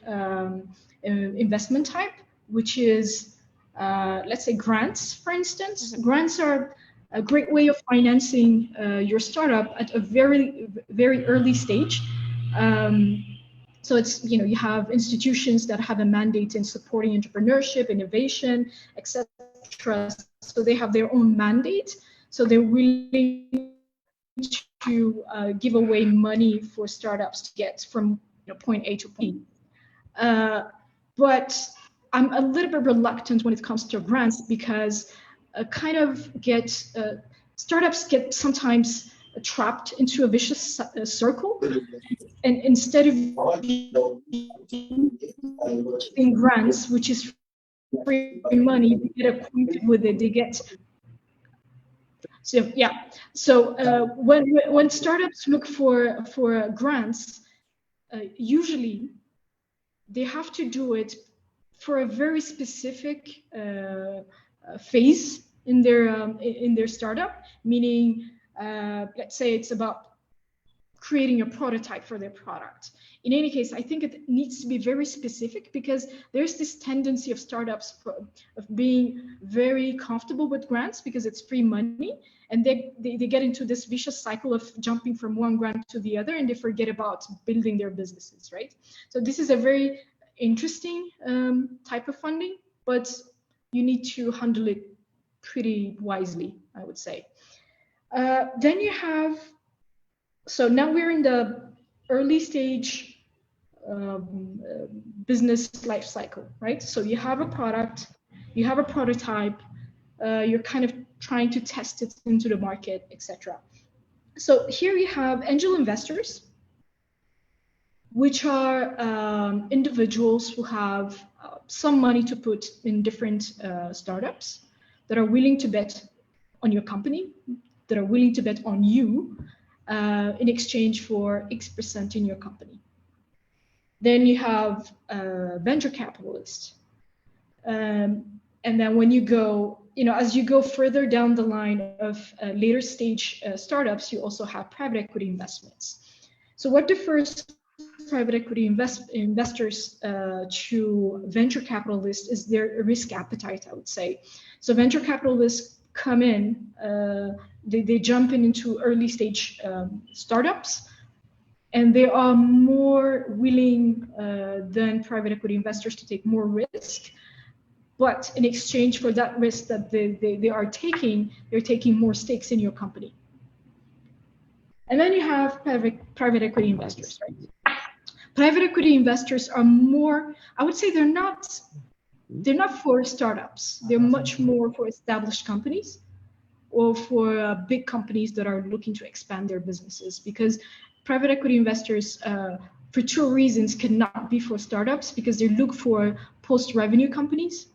investment type, which is, let's say, grants, for instance. Grants are a great way of financing your startup at a very, very early stage. So it's, you have institutions that have a mandate in supporting entrepreneurship, innovation, etc. So they have their own mandate. So they're willing to give away money for startups to get from point A to point B. But I'm a little bit reluctant when it comes to grants, because startups get sometimes trapped into a vicious circle, and instead of in grants, which is free money, they get acquainted with it. They get when startups look for grants, usually they have to do it for a very specific phase in their startup, meaning let's say it's about creating a prototype for their product. In any case, I think it needs to be very specific, because there's this tendency of startups of being very comfortable with grants because it's free money, and they get into this vicious cycle of jumping from one grant to the other, and they forget about building their businesses, right? So this is a very interesting type of funding, but you need to handle it pretty wisely, I would say. Then you have, so now we're in the early stage business life cycle, right? So you have a product, you have a prototype, you're kind of trying to test it into the market, etc. So here you have angel investors, which are individuals who have some money to put in different startups, that are willing to bet on your company, that are willing to bet on you in exchange for X% in your company. Then you have venture capitalists. And then when you go, as you go further down the line of later stage startups, you also have private equity investments. So what differs private equity investors to venture capitalists is their risk appetite, I would say. So venture capitalists come in, they jump into early stage startups, and they are more willing than private equity investors to take more risk. But in exchange for that risk that they are taking, they're taking more stakes in your company. And then you have private equity investors, right? Private equity investors are more, I would say they're not for startups. They're much more for established companies or for big companies that are looking to expand their businesses, because private equity investors, for two reasons, cannot be for startups, because they look for post-revenue companies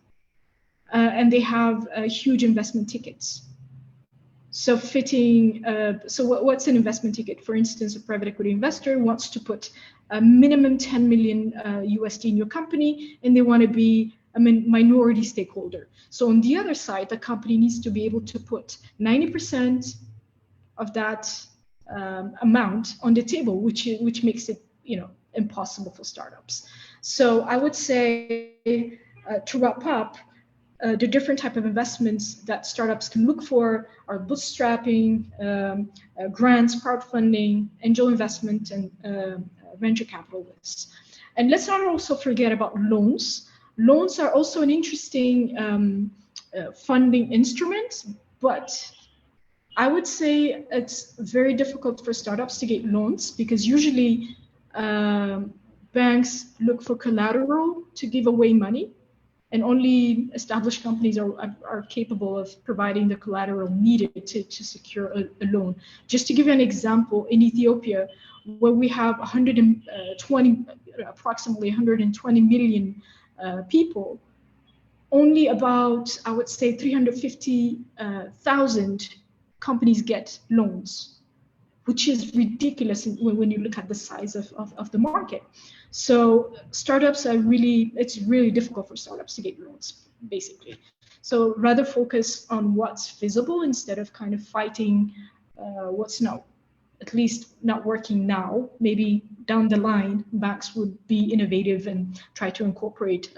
and they have huge investment tickets. So what's an investment ticket? For instance, a private equity investor wants to put a minimum 10 million USD in your company, and they want to be a minority stakeholder. So on the other side, the company needs to be able to put 90% of that amount on the table, which makes it impossible for startups. So I would say, to wrap up, the different type of investments that startups can look for are bootstrapping, grants, crowdfunding, angel investment, and venture capitalists. And let's not also forget about loans. Loans are also an interesting funding instrument, but I would say it's very difficult for startups to get loans, because usually banks look for collateral to give away money, and only established companies are capable of providing the collateral needed to secure a loan. Just to give you an example, in Ethiopia, where we have approximately 120 million people, only about, I would say, 350,000 companies get loans, which is ridiculous when you look at the size of the market. So startups it's really difficult for startups to get loans, basically. So rather focus on what's feasible instead of kind of fighting what's at least not working now. Maybe down the line, banks would be innovative and try to incorporate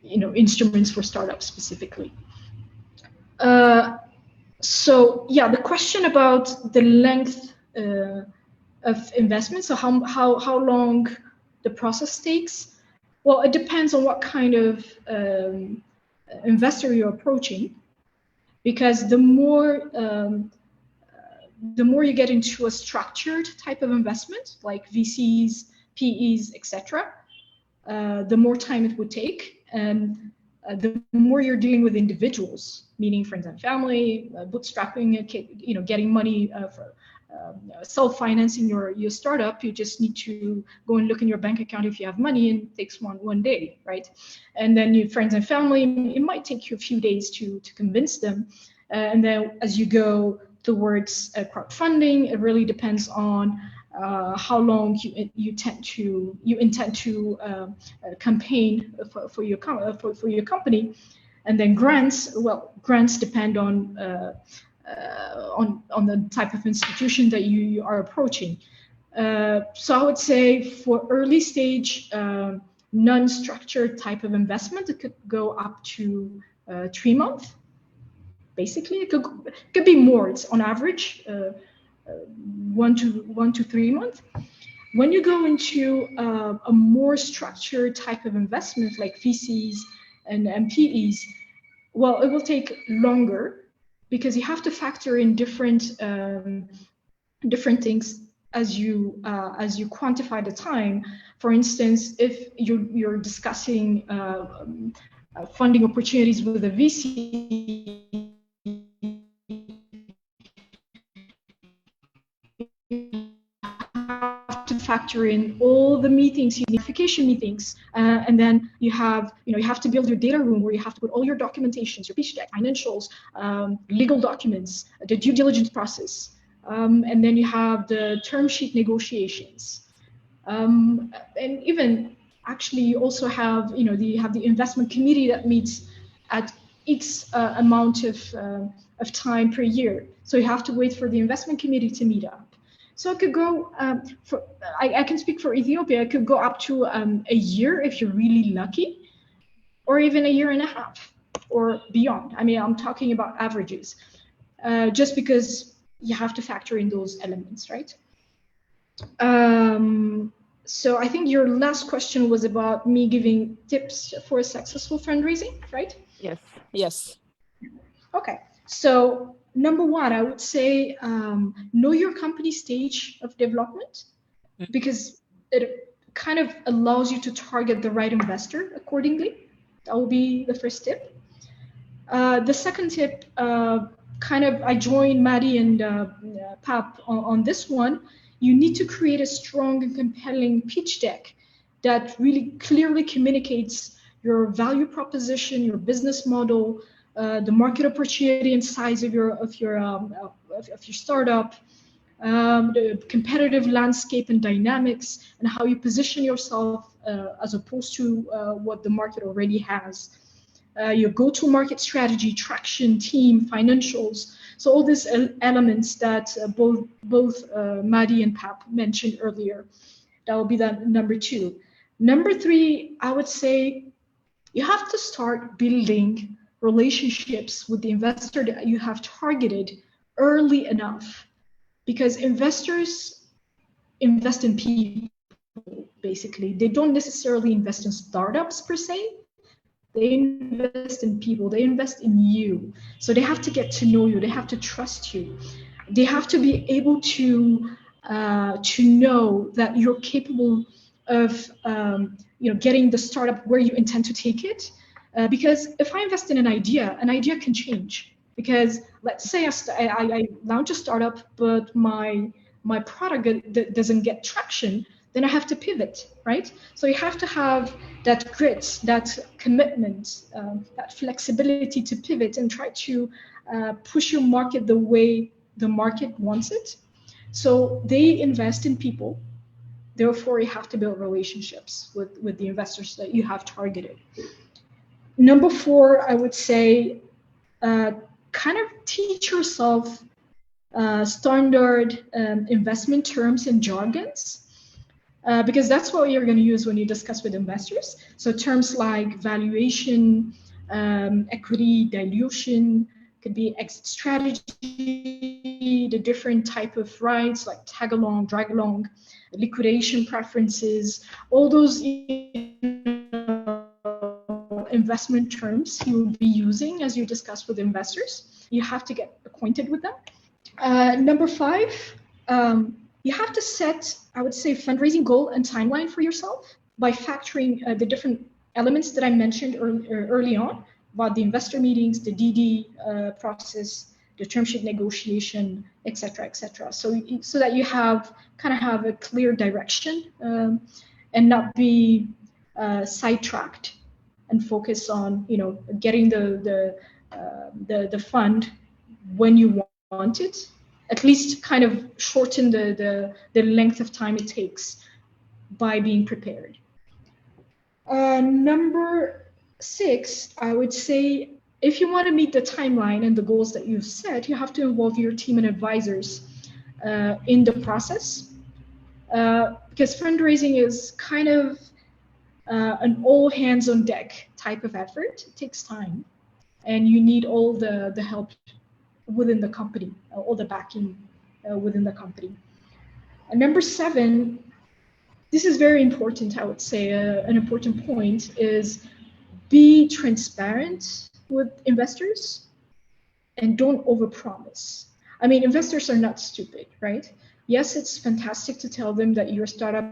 instruments for startups specifically. So yeah, the question about the length of investment, so how long the process takes, well, it depends on what kind of investor you're approaching, because the more you get into a structured type of investment, like VCs, PEs, etc., the more time it would take, and the more you're dealing with individuals, meaning friends and family, bootstrapping, getting money for self-financing your startup. You just need to go and look in your bank account if you have money, and it takes one day, right? And then your friends and family, it might take you a few days to convince them. And then as you go towards crowdfunding, it really depends on how long you intend to campaign for your company. And then grants, well, grants depend on on the type of institution that you are approaching. So I would say for early stage non-structured type of investment, it could go up to 3 months. Basically, it could be more. It's on average 1 to 3 months. When you go into a more structured type of investment like VCs and PEs, well, it will take longer because you have to factor in different things as you quantify the time. For instance, if you're discussing funding opportunities with a VC, to factor in all the meetings, unification meetings, and then you have to build your data room where you have to put all your documentations, your pitch deck, financials, legal documents, the due diligence process, and then you have the term sheet negotiations, and even actually you also have the investment committee that meets at X amount of time per year. So you have to wait for the investment committee to meet up. So it could go I can speak for Ethiopia. It could go up to a year if you're really lucky, or even a year and a half or beyond. I mean, I'm talking about averages, just because you have to factor in those elements, right? So I think your last question was about me giving tips for a successful fundraising, right? Yes. Yes. Okay. So number one, I would say know your company stage of development, because it kind of allows you to target the right investor accordingly. That will be the first tip. The second tip, I joined Maddie and Pap on this one. You need to create a strong and compelling pitch deck that really clearly communicates your value proposition, your business model, the market opportunity and size of your startup, the competitive landscape and dynamics, and how you position yourself as opposed to what the market already has. Your go-to-market strategy, traction, team, financials. So all these elements that both Maddie and Pap mentioned earlier. That will be that number two. Number three, I would say you have to start building relationships with the investor that you have targeted early enough, because investors invest in people, basically. They don't necessarily invest in startups per se. They invest in people, they invest in you. So they have to get to know you, they have to trust you. They have to be able to know that you're capable of getting the startup where you intend to take it. Because if I invest in an idea can change. Because let's say I launch a startup, but my product doesn't get traction, then I have to pivot, right? So you have to have that grit, that commitment, that flexibility to pivot and try to push your market the way the market wants it. So they invest in people. Therefore, you have to build relationships with the investors that you have targeted. Number four, I would say, kind of teach yourself standard investment terms and jargons. Because that's what you're going to use when you discuss with investors. So terms like valuation, equity, dilution, could be exit strategy, the different type of rights like tag along, drag along, liquidation preferences, all those investment terms you will be using as you discuss with investors. You have to get acquainted with them. Number five, you have to set, I would say, fundraising goal and timeline for yourself by factoring the different elements that I mentioned early on about the investor meetings, the DD process, the term sheet negotiation, et cetera, et cetera. So that you have a clear direction and not be sidetracked and focus on getting the fund when you want it. At least kind of shorten the length of time it takes by being prepared. Number six, I would say if you want to meet the timeline and the goals that you've set, you have to involve your team and advisors in the process, because fundraising is kind of an all hands on deck type of effort. It takes time, and you need all the help within the company, all the backing within the company. And number 7, this is very important, I would say, an important point is be transparent with investors and don't overpromise. I mean, investors are not stupid, right? Yes, it's fantastic to tell them that your startup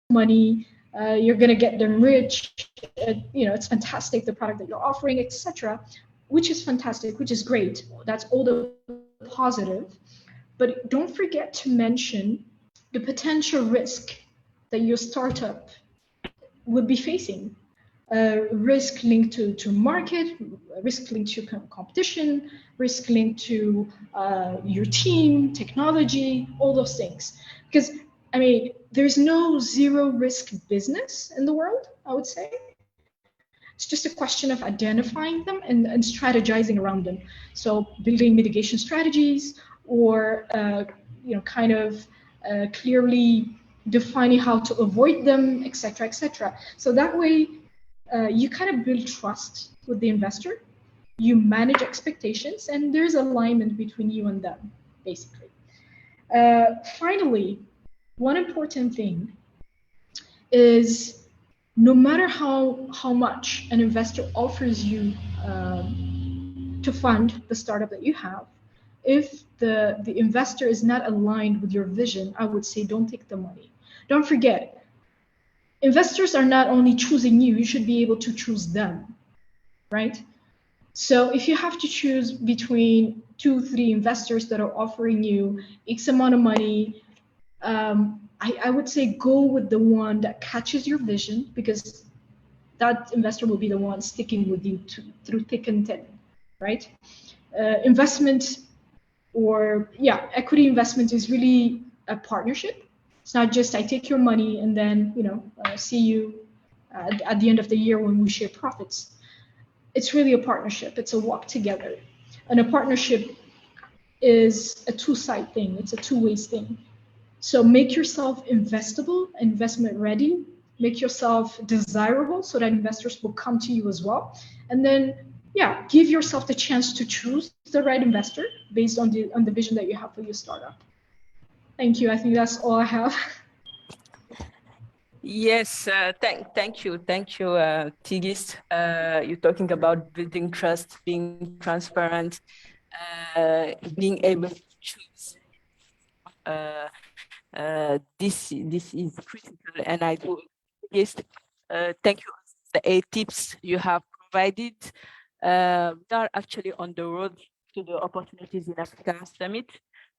money, you're going to get them rich, it's fantastic, the product that you're offering, etc., which is fantastic, which is great. That's all the positive. But don't forget to mention the potential risk that your startup would be facing. Risk linked to market, risk linked to competition, risk linked to your team, technology, all those things. Because, I mean, there's no zero risk business in the world, I would say. It's just a question of identifying them and strategizing around them. So building mitigation strategies, or kind of clearly defining how to avoid them, etc., etc. So that way, you kind of build trust with the investor, you manage expectations, and there's alignment between you and them, basically. Finally, one important thing is, no matter how much an investor offers you to fund the startup that you have, if the investor is not aligned with your vision, I would say don't take the money. Don't forget, investors are not only choosing you, you should be able to choose them, right? So if you have to choose between 2-3 investors that are offering you X amount of money, I would say go with the one that catches your vision, because that investor will be the one sticking with you through thick and thin, right? Equity investment is really a partnership. It's not just I take your money and then see you at the end of the year when we share profits. It's really a partnership. It's a walk together, and a partnership is a two-side thing. It's a two-way thing. So make yourself investable, investment ready. Make yourself desirable so that investors will come to you as well. And then, give yourself the chance to choose the right investor based on the vision that you have for your startup. Thank you. I think that's all I have. Yes, thank you, Tigist. You're talking about building trust, being transparent, being able to choose. This is critical, and I do. Yes, thank you for the 8 tips you have provided. We are actually on the road to the Opportunities in Africa Summit.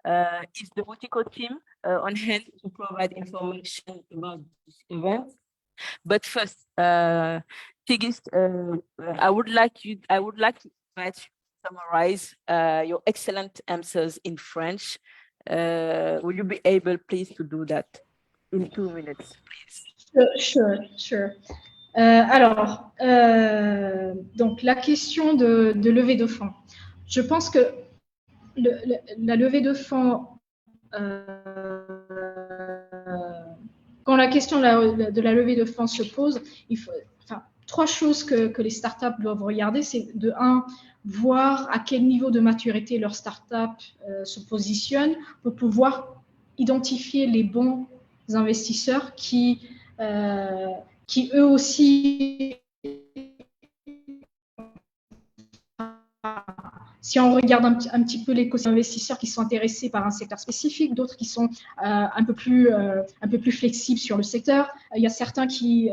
Is the Boutico team on hand to provide information about this event? But first, Tigist, I would like to invite you to summarize your excellent answers in French. Will you be able, please, to do that in 2 minutes, please? Sure. Alors, donc la question de levée de fonds. Je pense que la levée de fonds, quand la question de la levée de fonds se pose, il faut, 3 choses que les startups doivent regarder, c'est de 1, voir à quel niveau de maturité leur startup se positionne pour pouvoir identifier les bons investisseurs qui eux aussi, si on regarde un petit peu l'écosystème d'investisseurs qui sont intéressés par un secteur spécifique, d'autres qui sont un peu plus flexibles sur le secteur. Il y a certains qui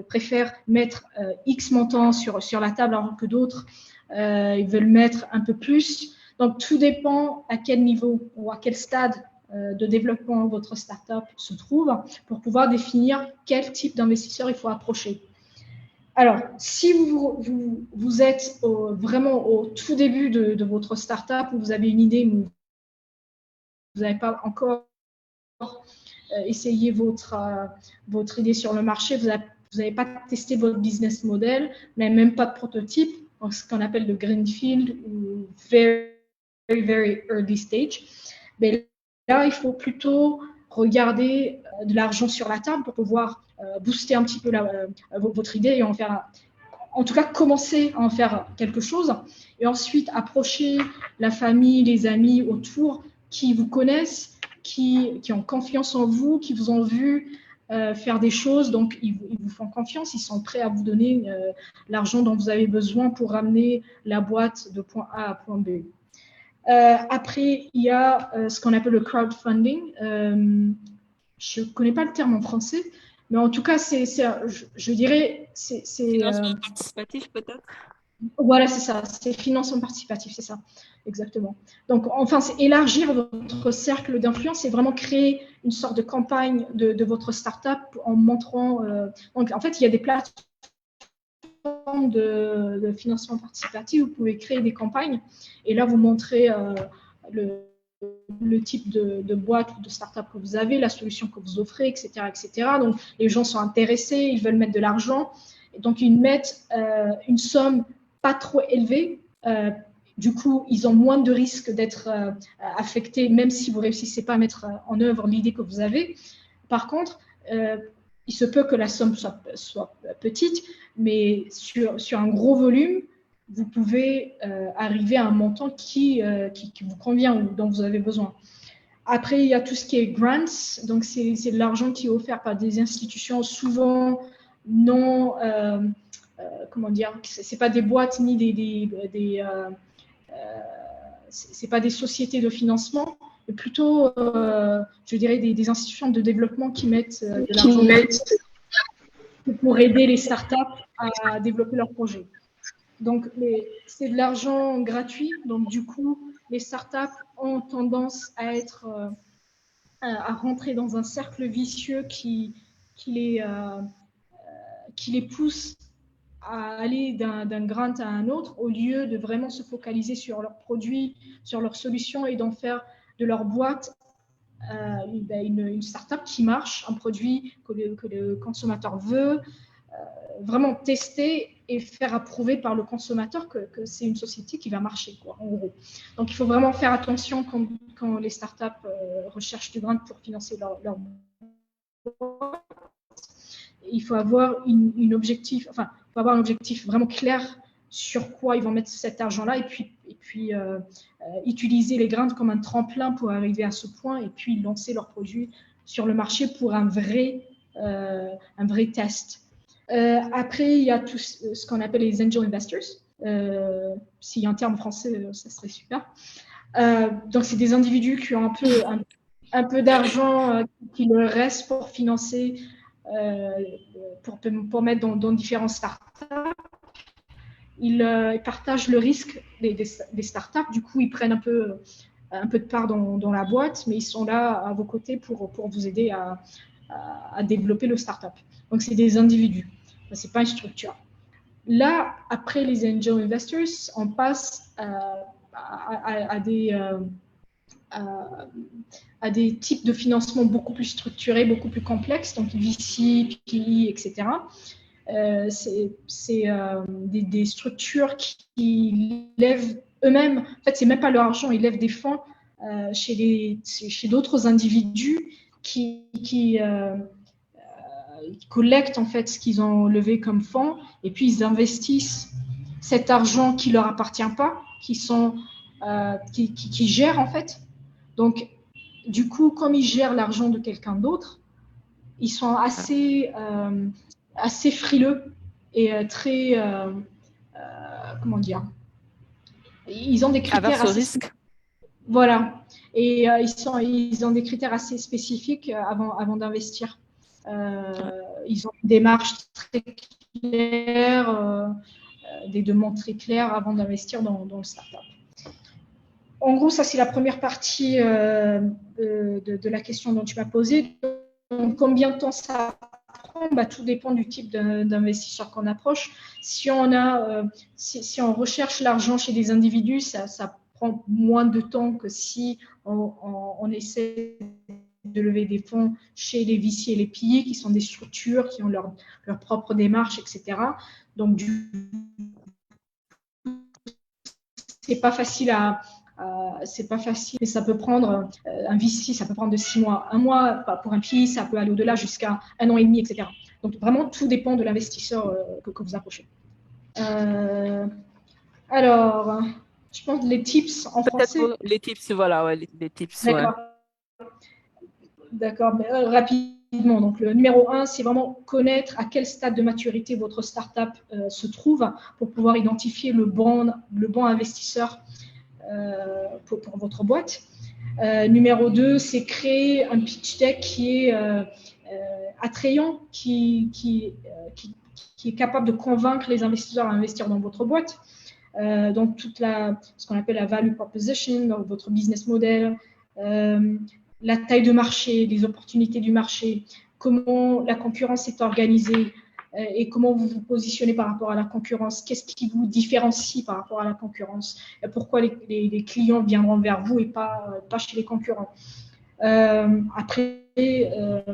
préfèrent mettre X montant sur la table, alors que d'autres ils veulent mettre un peu plus. Donc, tout dépend à quel niveau ou à quel stade de développement votre startup se trouve pour pouvoir définir quel type d'investisseur il faut approcher. Alors, si vous êtes vraiment au tout début de votre startup, où vous avez une idée, mais vous n'avez pas encore essayé votre idée sur le marché, vous n'avez vous n'avez pas testé votre business model, vous n'avez même pas de prototype, donc ce qu'on appelle le greenfield ou very, very early stage. Mais là, il faut plutôt regarder de l'argent sur la table pour pouvoir booster un petit peu votre idée et en faire, en tout cas, commencer à en faire quelque chose. Et ensuite, approcher la famille, les amis autour qui vous connaissent, qui ont confiance en vous, qui vous ont vu faire des choses, donc ils vous font confiance, ils sont prêts à vous donner l'argent dont vous avez besoin pour ramener la boîte de point A à point B. Après, il y a ce qu'on appelle le crowdfunding. Je ne connais pas le terme en français, mais en tout cas, je dirais, c'est Financement participatif peut-être. Voilà, c'est ça, c'est financement participatif, c'est ça, exactement. Donc, enfin, c'est élargir votre cercle d'influence et vraiment créer une sorte de campagne de votre startup en montrant. Donc, en fait, il y a des plateformes de financement participatif, vous pouvez créer des campagnes et là, vous montrez le type de boîte ou de startup que vous avez, la solution que vous offrez, etc., etc. Donc, les gens sont intéressés, ils veulent mettre de l'argent. Et donc, ils mettent une somme pas trop élevée. Du coup, ils ont moins de risques d'être affectés, même si vous ne réussissez pas à mettre en œuvre l'idée que vous avez. Par contre, il se peut que la somme soit petite, mais sur un gros volume, vous pouvez arriver à un montant qui vous convient ou dont vous avez besoin. Après, il y a tout ce qui est grants. Donc, c'est de l'argent qui est offert par des institutions souvent non... comment dire, c'est pas des boîtes ni c'est pas des sociétés de financement, mais plutôt, je dirais, des institutions de développement qui mettent de l'argent pour aider les startups à développer leurs projets. Donc, c'est de l'argent gratuit. Donc, du coup, les startups ont tendance à rentrer dans un cercle vicieux qui les pousse à aller d'un grant à un autre au lieu de vraiment se focaliser sur leurs produits, sur leurs solutions et d'en faire de leur boîte une start-up qui marche, un produit que le consommateur veut, vraiment tester et faire approuver par le consommateur que c'est une société qui va marcher, quoi, en gros. Donc, il faut vraiment faire attention quand les startups recherchent du grant pour financer leur boîte. Il faut avoir un objectif vraiment clair sur quoi ils vont mettre cet argent-là et puis utiliser les grants comme un tremplin pour arriver à ce point et puis lancer leurs produits sur le marché pour un vrai test. Après, il y a tout ce qu'on appelle les angel investors. S'il y a un terme français, ça serait super. Donc, c'est des individus qui ont un peu d'argent qui leur reste pour financer pour mettre dans différents startups. Ils partagent le risque des startups. Du coup, ils prennent un peu de part dans la boîte, mais ils sont là à vos côtés pour vous aider à développer le startup. Donc, c'est des individus. Ce n'est pas une structure. Là, après les angel investors, on passe à des types de financement beaucoup plus structurés, beaucoup plus complexes, donc VC, PI, etc. C'est des structures qui lèvent eux-mêmes, en fait, c'est même pas leur argent, ils lèvent des fonds chez d'autres individus qui collectent en fait ce qu'ils ont levé comme fonds et puis ils investissent cet argent qui leur appartient pas, qui gèrent en fait. Donc, du coup, comme ils gèrent l'argent de quelqu'un d'autre, ils sont assez frileux et très, comment dire, ils ont des critères averse au risque. Voilà, et ils ont des critères assez spécifiques avant d'investir. Ils ont une démarche très claire, des demandes très claires avant d'investir dans le startup. En gros, ça, c'est la première partie de la question dont tu m'as posée. Donc, combien de temps ça prend ? Tout dépend du type d'investisseur qu'on approche. Si on recherche l'argent chez des individus, ça prend moins de temps que si on essaie de lever des fonds chez les VC et les PI, qui sont des structures qui ont leur propre démarche, etc. Donc, c'est pas facile c'est pas facile, mais ça peut prendre un VC, ça peut prendre de 6 mois, 1 mois. Pour un PI, ça peut aller au-delà jusqu'à 1 an et demi, etc. Donc, vraiment, tout dépend de l'investisseur que vous approchez. Alors, je pense les tips en français. Les tips, voilà, ouais, les tips. D'accord. Ouais. D'accord, mais rapidement. Donc, le numéro 1, c'est vraiment connaître à quel stade de maturité votre startup se trouve pour pouvoir identifier le bon investisseur pour votre boîte. Numéro 2, c'est créer un pitch deck qui est attrayant, qui est capable de convaincre les investisseurs à investir dans votre boîte. Donc, ce qu'on appelle la value proposition, votre business model, la taille de marché, les opportunités du marché, comment la concurrence est organisée et comment vous vous positionnez par rapport à la concurrence, qu'est-ce qui vous différencie par rapport à la concurrence, pourquoi les clients viendront vers vous et pas chez les concurrents. Après, il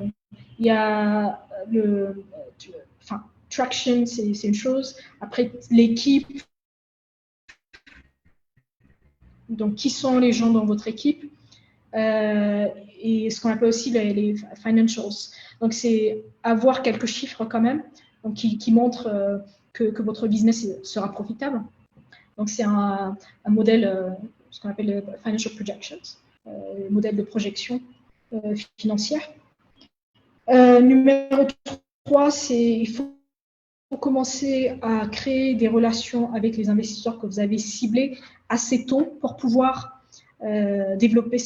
y a traction, c'est une chose. Après, l'équipe. Donc, qui sont les gens dans votre équipe et ce qu'on appelle aussi les financials. Donc, c'est avoir quelques chiffres quand même, donc qui montrent que votre business sera profitable. Donc, c'est un modèle, ce qu'on appelle les financial projections, modèle de projection financière. Numéro 3, il faut commencer à créer des relations avec les investisseurs que vous avez ciblés assez tôt pour pouvoir développer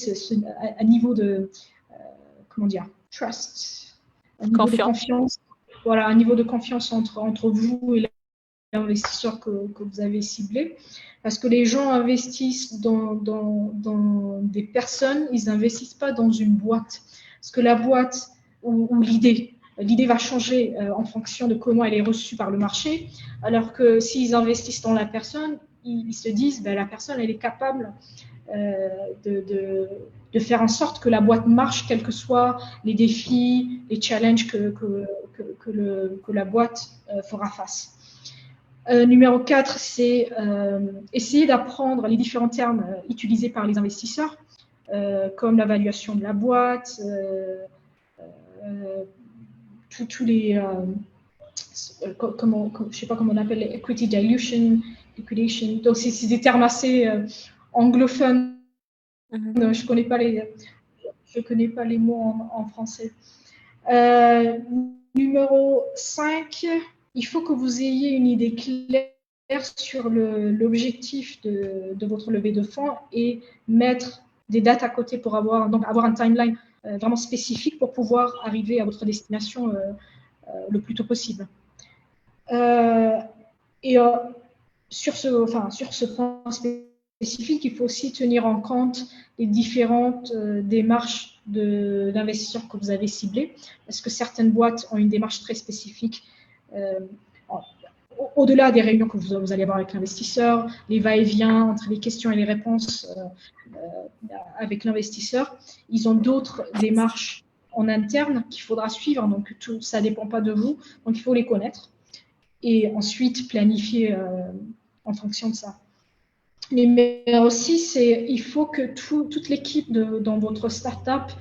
un niveau de trust, un niveau de confiance. Voilà, un niveau de confiance entre vous et l'investisseur que vous avez ciblé. Parce que les gens investissent dans des personnes, ils n'investissent pas dans une boîte. Parce que la boîte ou l'idée va changer en fonction de comment elle est reçue par le marché, alors que s'ils investissent dans la personne, ils se disent la personne elle est capable de faire en sorte que la boîte marche, quels que soient les défis, les challenges que la boîte fera face. Numéro 4, c'est essayer d'apprendre les différents termes utilisés par les investisseurs, comme l'évaluation de la boîte, tous les, je ne sais pas comment on appelle, equity dilution, liquidation. Donc, c'est des termes assez anglophones. Je ne connais pas les mots en français. Numéro 5, il faut que vous ayez une idée claire sur l'objectif de votre levée de fonds et mettre des dates à côté pour avoir un timeline vraiment spécifique pour pouvoir arriver à votre destination le plus tôt possible. Et sur ce point spécifique, il faut aussi tenir en compte les différentes démarches d'investisseurs que vous avez ciblées, parce que certaines boîtes ont une démarche très spécifique. Au-delà des réunions que vous allez avoir avec l'investisseur, les va-et-vient entre les questions et les réponses avec l'investisseur, ils ont d'autres démarches en interne qu'il faudra suivre, donc ça ne dépend pas de vous, donc il faut les connaître et ensuite planifier en fonction de ça. Mais aussi, il faut que toute l'équipe dans votre startup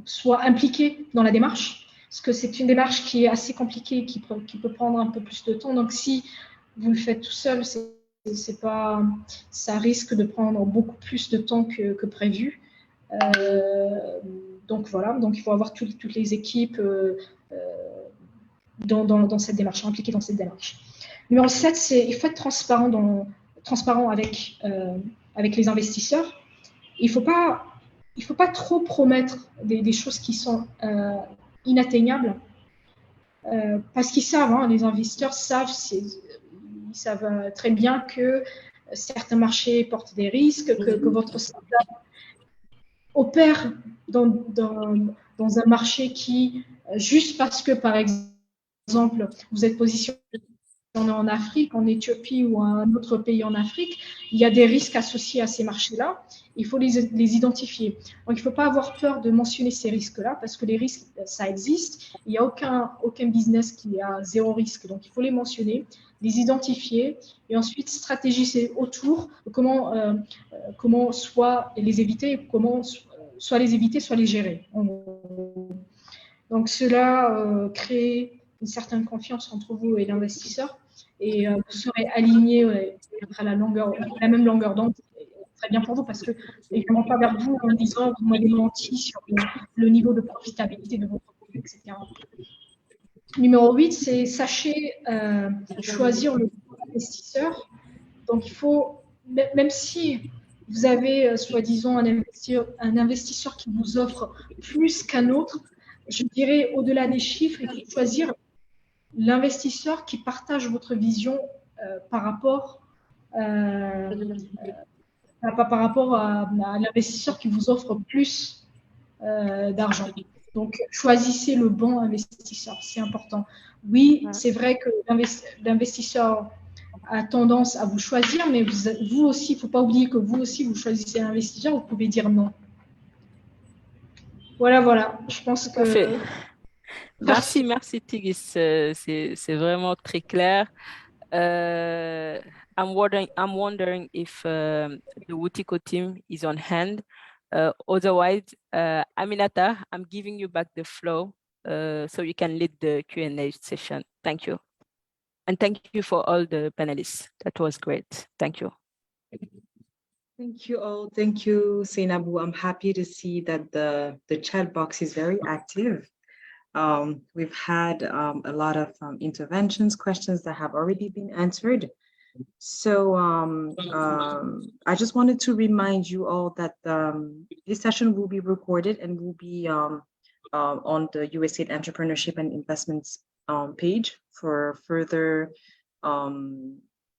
soit impliquée dans la démarche, parce que c'est une démarche qui est assez compliquée, qui peut prendre un peu plus de temps. Donc, si vous le faites tout seul, ça risque de prendre beaucoup plus de temps que prévu. Donc, voilà. Donc, il faut avoir toutes les équipes dans cette démarche, impliquées dans cette démarche. Numéro 7, il faut être transparent avec les investisseurs. Il ne faut pas trop promettre des choses qui sont inatteignables parce qu'ils savent, les investisseurs ils savent très bien que certains marchés portent des risques, que votre startup opère dans un marché qui, juste parce que, par exemple, vous êtes positionné on est en Afrique, en Éthiopie ou un autre pays en Afrique, il y a des risques associés à ces marchés-là. Il faut les identifier. Donc, il ne faut pas avoir peur de mentionner ces risques-là parce que les risques, ça existe. Il n'y a aucun business qui a zéro risque. Donc, il faut les mentionner, les identifier et ensuite stratégiser autour de comment soit les éviter, comment soit les éviter, soit les gérer. Donc, cela crée une certaine confiance entre vous et l'investisseur et vous serez alignés à la même longueur d'onde. Très bien pour vous parce que ne vont pas vers vous en disant vous m'avez menti sur le niveau de profitabilité de votre produit, etc. Numéro 8, c'est sachez choisir le bon investisseur. Donc il faut, même si vous avez soi-disant un investisseur qui vous offre plus qu'un autre, je dirais au-delà des chiffres, il faut choisir l'investisseur qui partage votre vision par rapport à l'investisseur qui vous offre plus d'argent. Donc, choisissez le bon investisseur, c'est important. Oui, c'est vrai que l'investisseur a tendance à vous choisir, mais vous aussi, il ne faut pas oublier que vous aussi, vous choisissez un investisseur, vous pouvez dire non. Voilà, je pense que... Parfait. Merci Tigis, c'est vraiment très clair. I'm wondering if the Wutiko team is on hand. Otherwise, Aminata, I'm giving you back the floor so you can lead the Q&A session. Thank you. And thank you for all the panelists. That was great. Thank you. Thank you all. Thank you, Seinabu. I'm happy to see that the chat box is very active. We've had a lot of interventions, questions that have already been answered. So I just wanted to remind you all that this session will be recorded and will be on the USAID Entrepreneurship and Investments page for further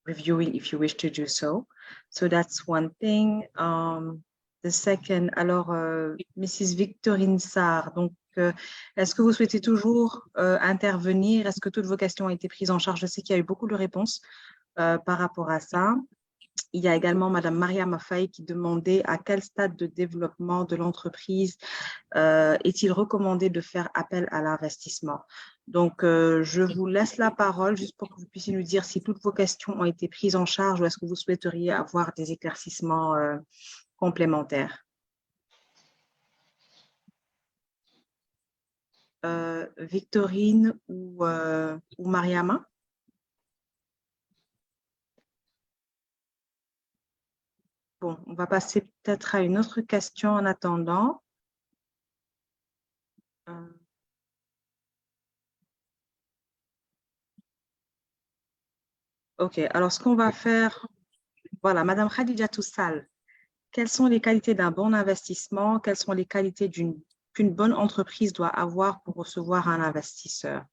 reviewing if you wish to do so. So that's one thing. The second, alors, Mrs. Victorine Sarr, donc, est-ce que vous souhaitez toujours intervenir? Est-ce que toutes vos questions ont été prises en charge? Je sais qu'il y a eu beaucoup de réponses par rapport à ça. Il y a également Madame Maria Mafaye qui demandait à quel stade de développement de l'entreprise est-il recommandé de faire appel à l'investissement. Donc, je vous laisse la parole juste pour que vous puissiez nous dire si toutes vos questions ont été prises en charge ou est-ce que vous souhaiteriez avoir des éclaircissements complémentaires. Victorine ou Mariama? Bon, on va passer peut-être à une autre question en attendant. OK, alors ce qu'on va faire, voilà, Madame Khadija Toussal, quelles sont les qualités d'un bon investissement? Quelles sont les qualités qu'une bonne entreprise doit avoir pour recevoir un investisseur?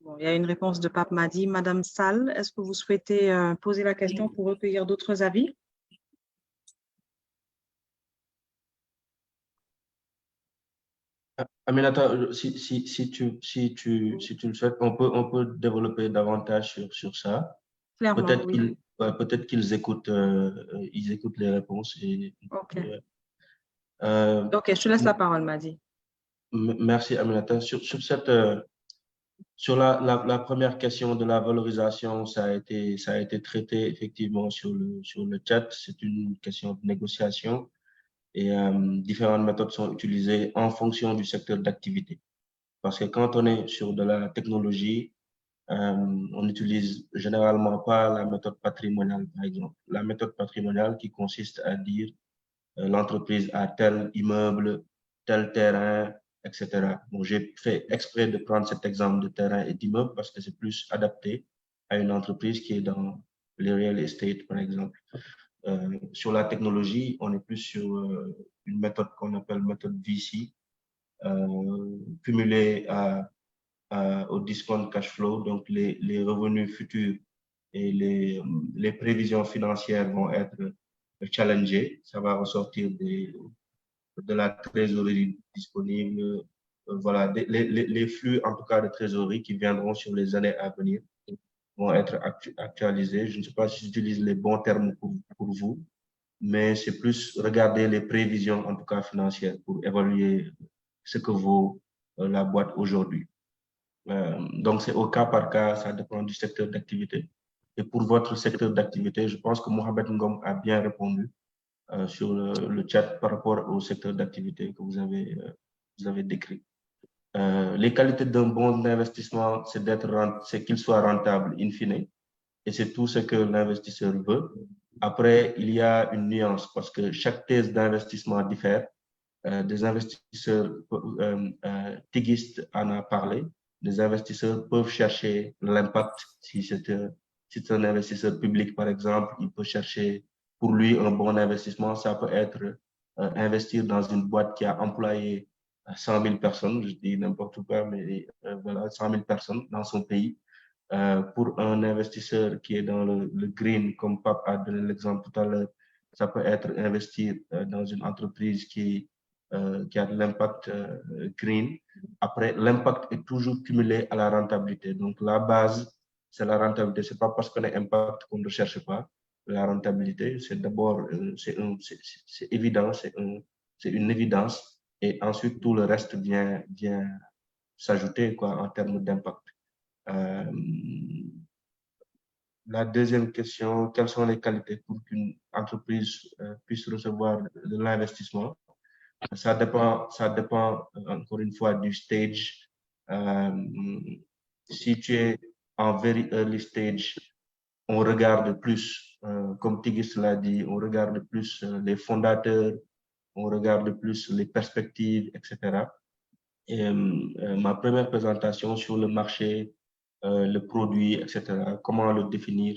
Bon, il y a une réponse de Pape Madi. Madame Sall, est-ce que vous souhaitez poser la question pour recueillir d'autres avis? Aminata, si tu le souhaites, on peut développer davantage sur ça. Clairement, Peut-être qu'ils écoutent, ils écoutent les réponses. OK. OK, je te laisse la parole, Madi. Merci, Aminata. Sur la première question de la valorisation, ça a été traité effectivement sur le chat. C'est une question de négociation et différentes méthodes sont utilisées en fonction du secteur d'activité. Parce que quand on est sur de la technologie, on n'utilise généralement pas la méthode patrimoniale, par exemple. La méthode patrimoniale qui consiste à dire l'entreprise a tel immeuble, tel terrain, etc. Bon, j'ai fait exprès de prendre cet exemple de terrain et d'immeuble parce que c'est plus adapté à une entreprise qui est dans le real estate, par exemple. Sur la technologie, on est plus sur une méthode qu'on appelle méthode VC, cumulée au discount cash flow, donc les revenus futurs et les prévisions financières vont être challengées. Ça va ressortir de la trésorerie disponible, voilà, les flux, en tout cas, de trésorerie qui viendront sur les années à venir vont être actualisés. Je ne sais pas si j'utilise les bons termes pour vous, mais c'est plus regarder les prévisions, en tout cas financières, pour évaluer ce que vaut la boîte aujourd'hui. Donc, c'est au cas par cas, ça dépend du secteur d'activité. Et pour votre secteur d'activité, je pense que Mohamed Ngom a bien répondu sur le chat par rapport au secteur d'activité que vous avez décrit. Les qualités d'un bon investissement, c'est qu'il soit rentable in fine, et c'est tout ce que l'investisseur veut. Après, il y a une nuance parce que chaque thèse d'investissement diffère. Des investisseurs tiguistes en a parlé. Les investisseurs peuvent chercher l'impact. Si c'est un investisseur public, par exemple, il peut chercher pour lui un bon investissement. Ça peut être investir dans une boîte qui a employé 100 000 personnes, je dis n'importe quoi, mais voilà, 100 000 personnes dans son pays. Pour un investisseur qui est dans le green, comme Pape a donné l'exemple tout à l'heure, ça peut être investir dans une entreprise qui a de l'impact green. Après, l'impact est toujours cumulé à la rentabilité. Donc, la base, c'est la rentabilité. Ce n'est pas parce qu'on est impact qu'on ne recherche pas la rentabilité. C'est d'abord, c'est évident, c'est une évidence. Et ensuite, tout le reste vient s'ajouter en termes d'impact. La deuxième question, quelles sont les qualités pour qu'une entreprise puisse recevoir de l'investissement? Ça dépend encore une fois du stage. Si tu es en very early stage, on regarde plus, comme Tigis l'a dit, on regarde plus les fondateurs, on regarde plus les perspectives, etc. Et ma première présentation sur le marché, le produit, etc., comment le définir,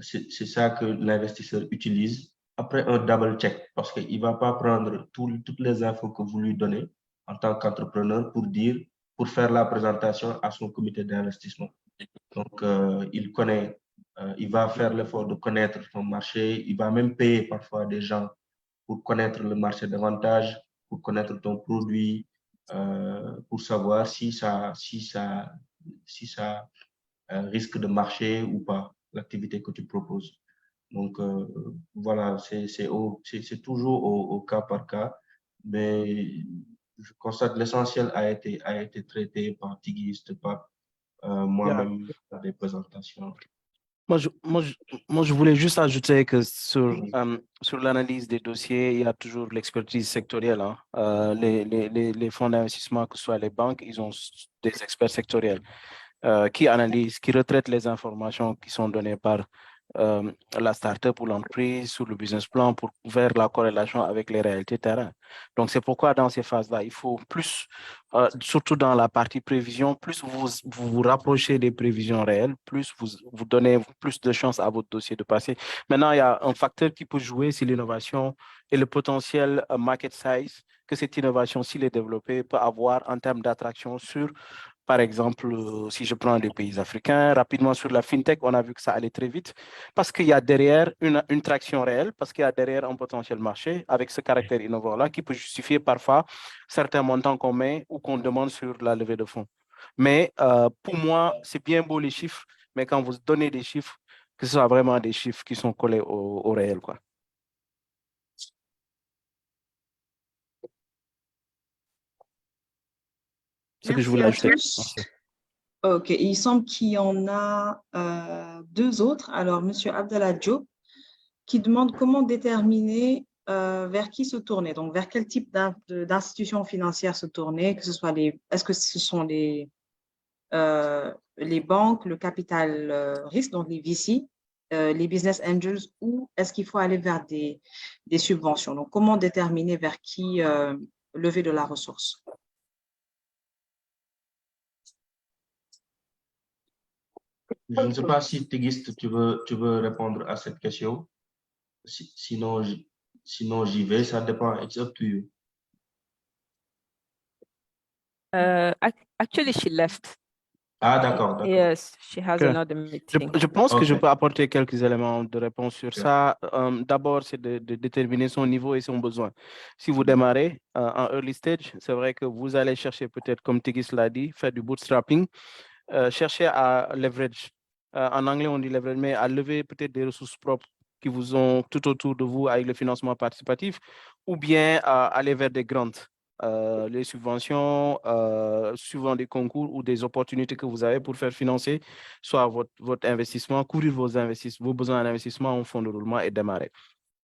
c'est ça que l'investisseur utilise. Après un double check, parce qu'il ne va pas prendre toutes les infos que vous lui donnez en tant qu'entrepreneur pour faire la présentation à son comité d'investissement. Donc, il va faire l'effort de connaître son marché, il va même payer parfois des gens pour connaître le marché davantage, pour connaître ton produit, pour savoir si ça risque de marcher ou pas, l'activité que tu proposes. Donc, voilà, c'est toujours au cas par cas, mais je constate que l'essentiel a été traité par Tigiste, par moi-même, dans des présentations. Moi, je voulais juste ajouter que sur l'analyse des dossiers, il y a toujours l'expertise sectorielle, hein. Les fonds d'investissement, que ce soit les banques, ils ont des experts sectoriels qui analysent, qui retraitent les informations qui sont données par la startup ou l'entreprise sur le business plan pour faire la corrélation avec les réalités terrain. Donc, c'est pourquoi dans ces phases-là, il faut plus, surtout dans la partie prévision, plus vous rapprochez des prévisions réelles, plus vous donnez plus de chances à votre dossier de passer. Maintenant, il y a un facteur qui peut jouer, c'est l'innovation et le potentiel market size que cette innovation, s'il est développée, peut avoir en termes d'attraction sur, par exemple, si je prends les pays africains, rapidement sur la fintech, on a vu que ça allait très vite parce qu'il y a derrière une traction réelle, parce qu'il y a derrière un potentiel marché avec ce caractère innovant-là qui peut justifier parfois certains montants qu'on met ou qu'on demande sur la levée de fonds. Mais pour moi, c'est bien beau les chiffres, mais quand vous donnez des chiffres, que ce soit vraiment des chiffres qui sont collés au réel, quoi. C'est ce que je voulais ajouter. Merci. OK, il semble qu'il y en a deux autres. Alors, M. Abdallah Diop, qui demande comment déterminer vers qui se tourner, donc vers quel type d'institutions financières se tourner, que ce soit est-ce que ce sont les banques, le capital risque, donc les VC, les business angels, ou est-ce qu'il faut aller vers des subventions? Donc, comment déterminer vers qui lever de la ressource? Je ne sais pas si Tigiste, tu veux répondre à cette question. Sinon, j'y vais, ça dépend. It's up to you. Actually, she left. Ah, d'accord, d'accord. Yes, she has Ok. another meeting. Je pense que je Ok. peux apporter quelques éléments de réponse sur Ok. ça. D'abord, c'est de déterminer son niveau et son besoin. Si vous démarrez en early stage, c'est vrai que vous allez chercher peut-être, comme Tigis l'a dit, faire du bootstrapping, chercher à leverage. En anglais, on dit leverage, mais à lever peut-être des ressources propres qui vous ont tout autour de vous avec le financement participatif, ou bien aller vers des grants. Les subventions, suivant des concours ou des opportunités que vous avez pour faire financer soit votre investissement, couvrir vos besoins d'investissement en fonds de roulement et démarrer.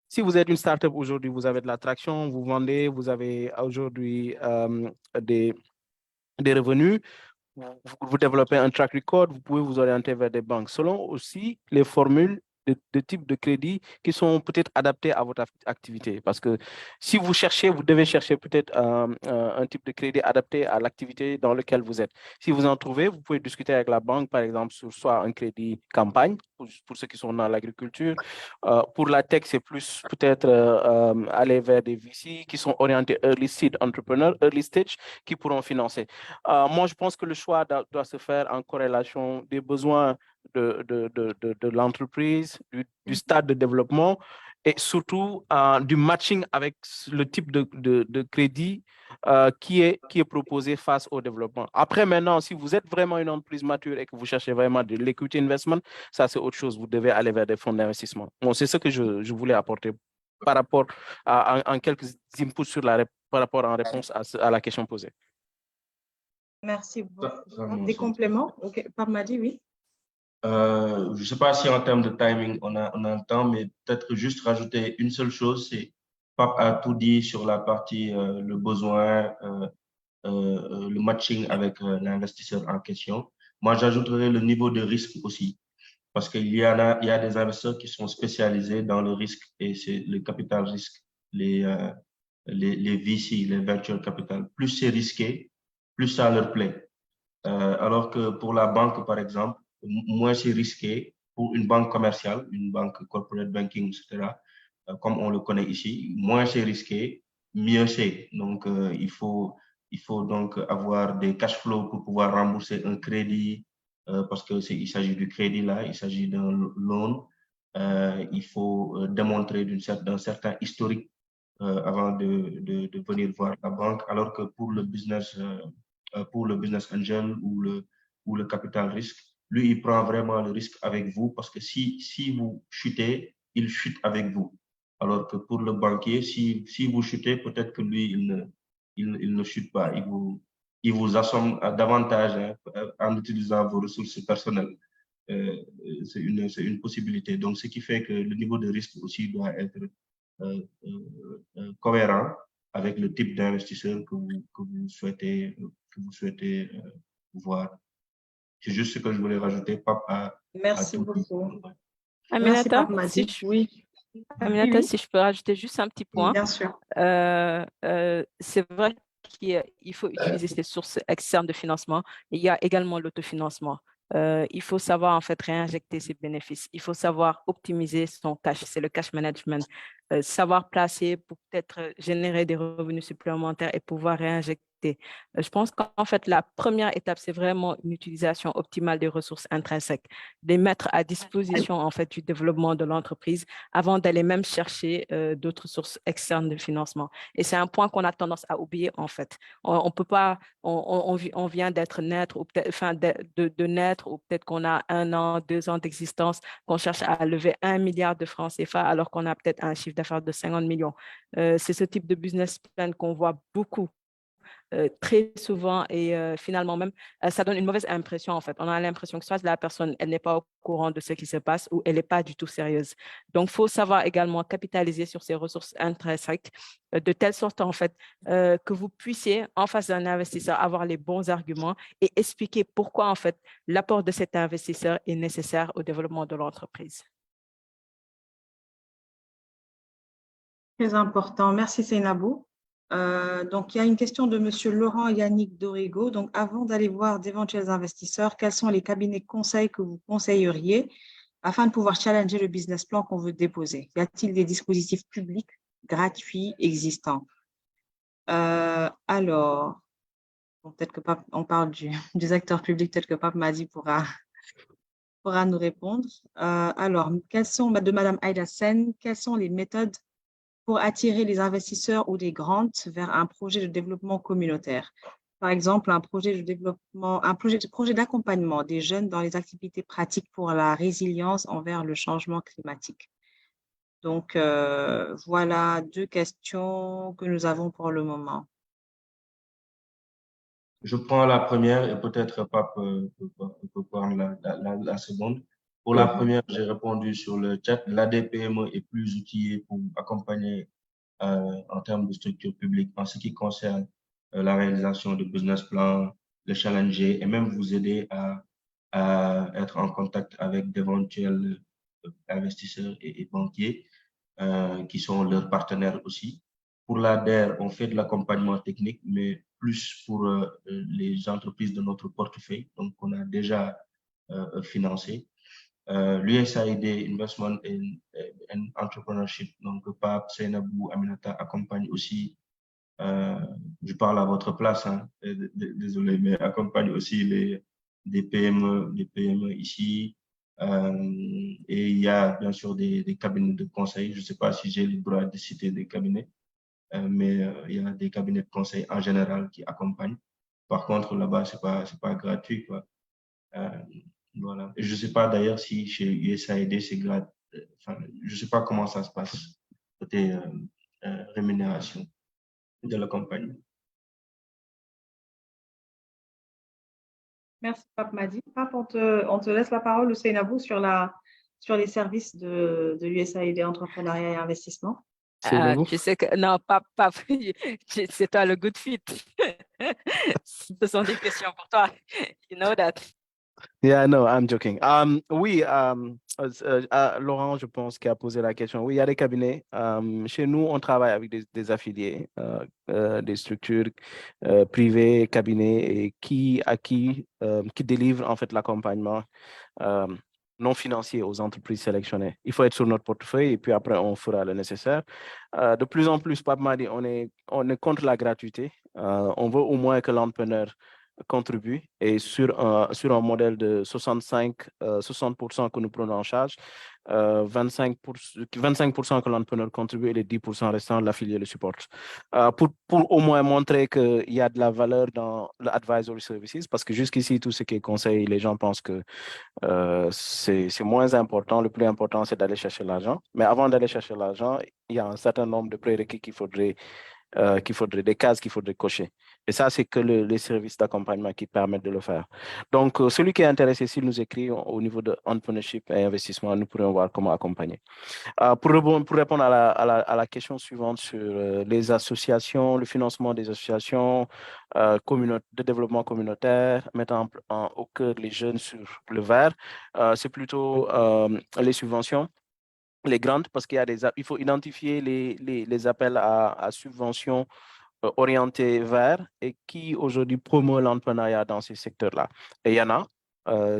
Si vous êtes une startup aujourd'hui, vous avez de la traction, vous vendez, vous avez aujourd'hui des revenus, vous développez un track record, vous pouvez vous orienter vers des banques selon aussi les formules de type de crédit qui sont peut-être adaptés à votre activité. Parce que si vous cherchez, vous devez chercher peut-être un type de crédit adapté à l'activité dans laquelle vous êtes. Si vous en trouvez, vous pouvez discuter avec la banque, par exemple, sur soit un crédit campagne, pour ceux qui sont dans l'agriculture. Pour la tech, c'est plus peut-être aller vers des VC qui sont orientés early seed entrepreneurs, early stage, qui pourront financer. Moi, je pense que le choix doit se faire en corrélation des besoins de l'entreprise, du stade de développement et surtout du matching avec le type de crédit qui est proposé face au développement. Après, maintenant, si vous êtes vraiment une entreprise mature et que vous cherchez vraiment de l'equity investment, ça, c'est autre chose. Vous devez aller vers des fonds d'investissement. Bon, c'est ce que je voulais apporter par rapport en quelques inputs par rapport en réponse à la question posée. Merci beaucoup. Ça Des compléments? Ok, Parmadi, oui. Je ne sais pas si en termes de timing, on a le temps, mais peut-être juste rajouter une seule chose, c'est Pape a tout dit sur la partie le besoin, le matching avec l'investisseur en question. Moi, j'ajouterais le niveau de risque aussi, parce qu'il y a des investisseurs qui sont spécialisés dans le risque et c'est le capital risque, les VC, les venture capital. Plus c'est risqué, plus ça leur plaît. Alors que pour la banque, par exemple, moins c'est risqué pour une banque commerciale, une banque corporate banking, etc., comme on le connaît ici, moins c'est risqué, mieux c'est. Donc, il faut donc avoir des cash flows pour pouvoir rembourser un crédit, parce il s'agit du crédit là, il s'agit d'un loan. Il faut démontrer d'un certain historique avant de venir voir la banque, alors que pour le business angel ou le capital risque, lui, il prend vraiment le risque avec vous parce que si vous chutez, il chute avec vous. Alors que pour le banquier, si vous chutez, peut-être que lui, il ne chute pas. Il vous assomme davantage en utilisant vos ressources personnelles. C'est une possibilité. Donc, ce qui fait que le niveau de risque aussi doit être cohérent avec le type d'investisseur que vous souhaitez voir. C'est juste ce que je voulais rajouter, Pape Merci beaucoup. Merci, Aminata, Parmadi. Oui. Aminata, Oui. si je peux rajouter juste un petit point. Bien sûr. C'est vrai qu'il faut utiliser ces sources externes de financement. Il y a également l'autofinancement. Il faut savoir en fait réinjecter ses bénéfices. Il faut savoir optimiser son cash. C'est le cash management. Savoir placer pour peut-être générer des revenus supplémentaires et pouvoir réinjecter. Je pense qu'en fait, la première étape, c'est vraiment une utilisation optimale des ressources intrinsèques, de les mettre à disposition en fait du développement de l'entreprise avant d'aller même chercher d'autres sources externes de financement. Et c'est un point qu'on a tendance à oublier en fait. On peut pas, on vient d'être naître ou peut-être, enfin de naître ou peut-être qu'on a 1 an, 2 ans d'existence, qu'on cherche à lever 1 milliard de francs CFA alors qu'on a peut-être un chiffre d'affaires de 50 millions. C'est ce type de business plan qu'on voit beaucoup. Très souvent et finalement même, ça donne une mauvaise impression en fait. On a l'impression que soit la personne, elle n'est pas au courant de ce qui se passe ou elle n'est pas du tout sérieuse. Donc, il faut savoir également capitaliser sur ces ressources intrinsèques de telle sorte en fait que vous puissiez, en face d'un investisseur, avoir les bons arguments et expliquer pourquoi en fait l'apport de cet investisseur est nécessaire au développement de l'entreprise. Très important. Merci, Seynabou. Donc, il y a une question de Monsieur Laurent Yannick Dorigo. Donc, avant d'aller voir d'éventuels investisseurs, quels sont les cabinets conseils que vous conseilleriez afin de pouvoir challenger le business plan qu'on veut déposer? Y a-t-il des dispositifs publics gratuits existants? Alors, Bon, peut-être que Pape, on parle du secteur public, peut-être que Pape Madi pourra nous répondre. Alors, de Madame Aïda Sen, quelles sont les méthodes pour attirer les investisseurs ou des grants vers un projet de développement communautaire? Par exemple, un projet d'accompagnement des jeunes dans les activités pratiques pour la résilience envers le changement climatique. Donc, voilà 2 questions que nous avons pour le moment. Je prends la première et peut-être Pape peut prendre la seconde. Pour la première, j'ai répondu sur le chat. L'ADPME est plus outillé pour accompagner en termes de structure publique en ce qui concerne la réalisation de business plans, les challenger et même vous aider à être en contact avec d'éventuels investisseurs et banquiers qui sont leurs partenaires aussi. Pour l'ADER, on fait de l'accompagnement technique, mais plus pour les entreprises de notre portefeuille, donc on a déjà financé. L'USAID, Investment and Entrepreneurship, donc Pape, Seynabou, Aminata accompagne aussi, je parle à votre place, hein, désolé, mais accompagne aussi des PME ici. Et il y a bien sûr des cabinets de conseil. Je ne sais pas si j'ai le droit de citer des cabinets, mais il y a des cabinets de conseil en général qui accompagnent. Par contre, là-bas, c'est pas gratuit, quoi. Voilà. Et je ne sais pas d'ailleurs si chez USAID, c'est gratuit. Enfin, je ne sais pas comment ça se passe côté rémunération de l'accompagnement. Merci, Pape Madi. Pape, on te laisse la parole, Seynabou, sur les services de l'USAID Entrepreneuriat et Investissement. Tu sais que, non, pas, c'est toi le good fit. Ce sont des questions pour toi. You know that. Yeah, no, I'm joking. Oui, Laurent, je pense, qui a posé la question. Oui, il y a des cabinets. Chez nous, on travaille avec des affiliés, des structures privées, cabinets, et qui délivrent en fait l'accompagnement non financier aux entreprises sélectionnées. Il faut être sur notre portefeuille et puis après, on fera le nécessaire. De plus en plus, Pape m'a dit, on est contre la gratuité. On veut au moins que l'entrepreneur contribue et sur un modèle de 60% que nous prenons en charge, 25% que l'entrepreneur contribue et les 10% restants, l'affilié le supporte. Pour au moins montrer qu'il y a de la valeur dans l'advisory services, parce que jusqu'ici, tout ce qui est conseil, les gens pensent que c'est moins important. Le plus important, c'est d'aller chercher l'argent. Mais avant d'aller chercher l'argent, il y a un certain nombre de prérequis des cases qu'il faudrait cocher. Et ça, c'est que les services d'accompagnement qui permettent de le faire. Donc, celui qui est intéressé, s'il nous écrit au niveau de entrepreneurship et investissement, nous pourrions voir comment accompagner. Pour répondre à la question suivante sur les associations, le financement des associations de développement communautaire, mettant au cœur les jeunes sur le vert, c'est plutôt les subventions, les grandes, parce il faut identifier les appels à subventions orientés vers et qui aujourd'hui promeut l'entrepreneuriat dans ces secteurs-là. Et il y en a.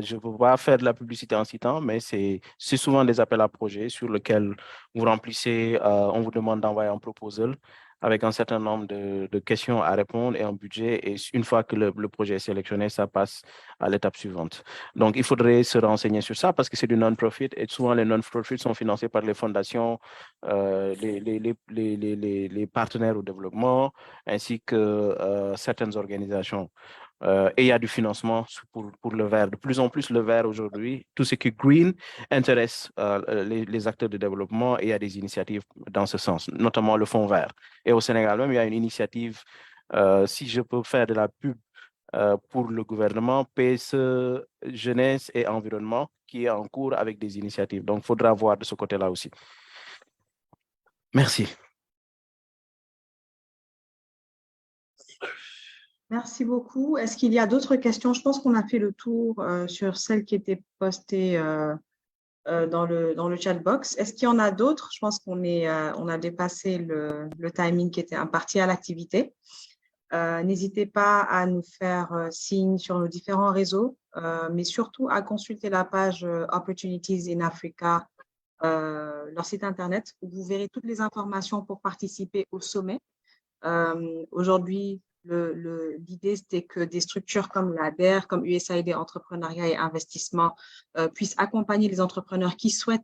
Je ne peux pas faire de la publicité en citant, mais c'est souvent des appels à projets sur lesquels vous remplissez, on vous demande d'envoyer un proposal avec un certain nombre de questions à répondre et un budget. Et une fois que le projet est sélectionné, ça passe à l'étape suivante. Donc, il faudrait se renseigner sur ça parce que c'est du non-profit et souvent les non-profits sont financés par les fondations, les partenaires au développement, ainsi que certaines organisations. Et il y a du financement pour le vert. De plus en plus, le vert aujourd'hui, tout ce qui est green intéresse les acteurs de développement et il y a des initiatives dans ce sens, notamment le fonds vert. Et au Sénégal même, il y a une initiative, si je peux faire de la pub pour le gouvernement, PSE, jeunesse et environnement, qui est en cours avec des initiatives. Donc, il faudra voir de ce côté-là aussi. Merci. Merci beaucoup. Est-ce qu'il y a d'autres questions? Je pense qu'on a fait le tour sur celles qui étaient postées dans le chat box. Est-ce qu'il y en a d'autres? Je pense qu'on a dépassé le timing qui était imparti à l'activité. N'hésitez pas à nous faire signe sur nos différents réseaux, mais surtout à consulter la page Opportunities in Africa, leur site internet, où vous verrez toutes les informations pour participer au sommet. Aujourd'hui, l'idée, c'était que des structures comme l'ADER, comme USAID Entrepreneuriat et Investissement puissent accompagner les entrepreneurs qui souhaitent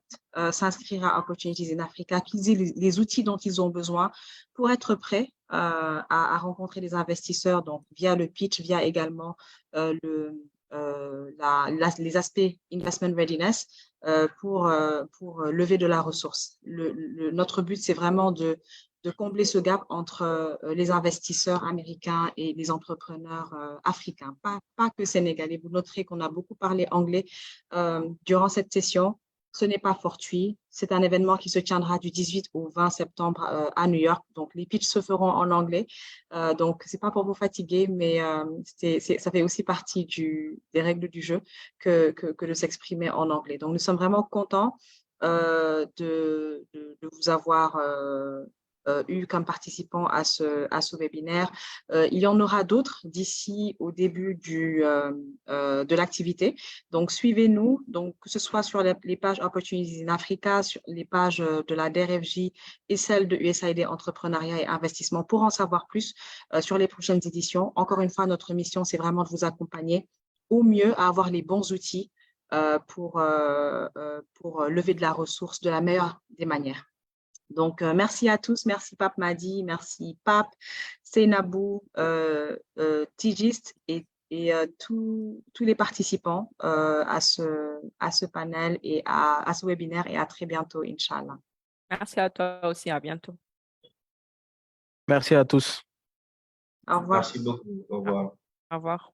s'inscrire à Opportunities in Africa, qu'ils aient les outils dont ils ont besoin pour être prêts à rencontrer des investisseurs, donc via le pitch, via également les aspects investment readiness pour lever de la ressource. Notre but, c'est vraiment de combler ce gap entre les investisseurs américains et les entrepreneurs africains, pas que sénégalais. Vous noterez qu'on a beaucoup parlé anglais durant cette session. Ce n'est pas fortuit. C'est un événement qui se tiendra du 18 au 20 septembre à New York. Donc, les pitchs se feront en anglais. Donc, c'est pas pour vous fatiguer, mais ça fait aussi partie des règles du jeu que de s'exprimer en anglais. Donc, nous sommes vraiment contents de vous avoir eu comme participants à ce webinaire. Il y en aura d'autres d'ici au début de l'activité. Donc, suivez-nous, donc, que ce soit sur les pages Opportunities in Africa, sur les pages de la DRFJ et celles de USAID Entrepreneuriat et Investissement pour en savoir plus sur les prochaines éditions. Encore une fois, notre mission, c'est vraiment de vous accompagner au mieux à avoir les bons outils pour lever de la ressource de la meilleure des manières. Donc, merci à tous. Merci Pape Madi, merci Pape, Seynabou, Tigist et tous les participants à ce panel et à ce webinaire et à très bientôt, Inch'Allah. Merci à toi aussi, à bientôt. Merci à tous. Au revoir. Merci beaucoup. Au revoir. Au revoir.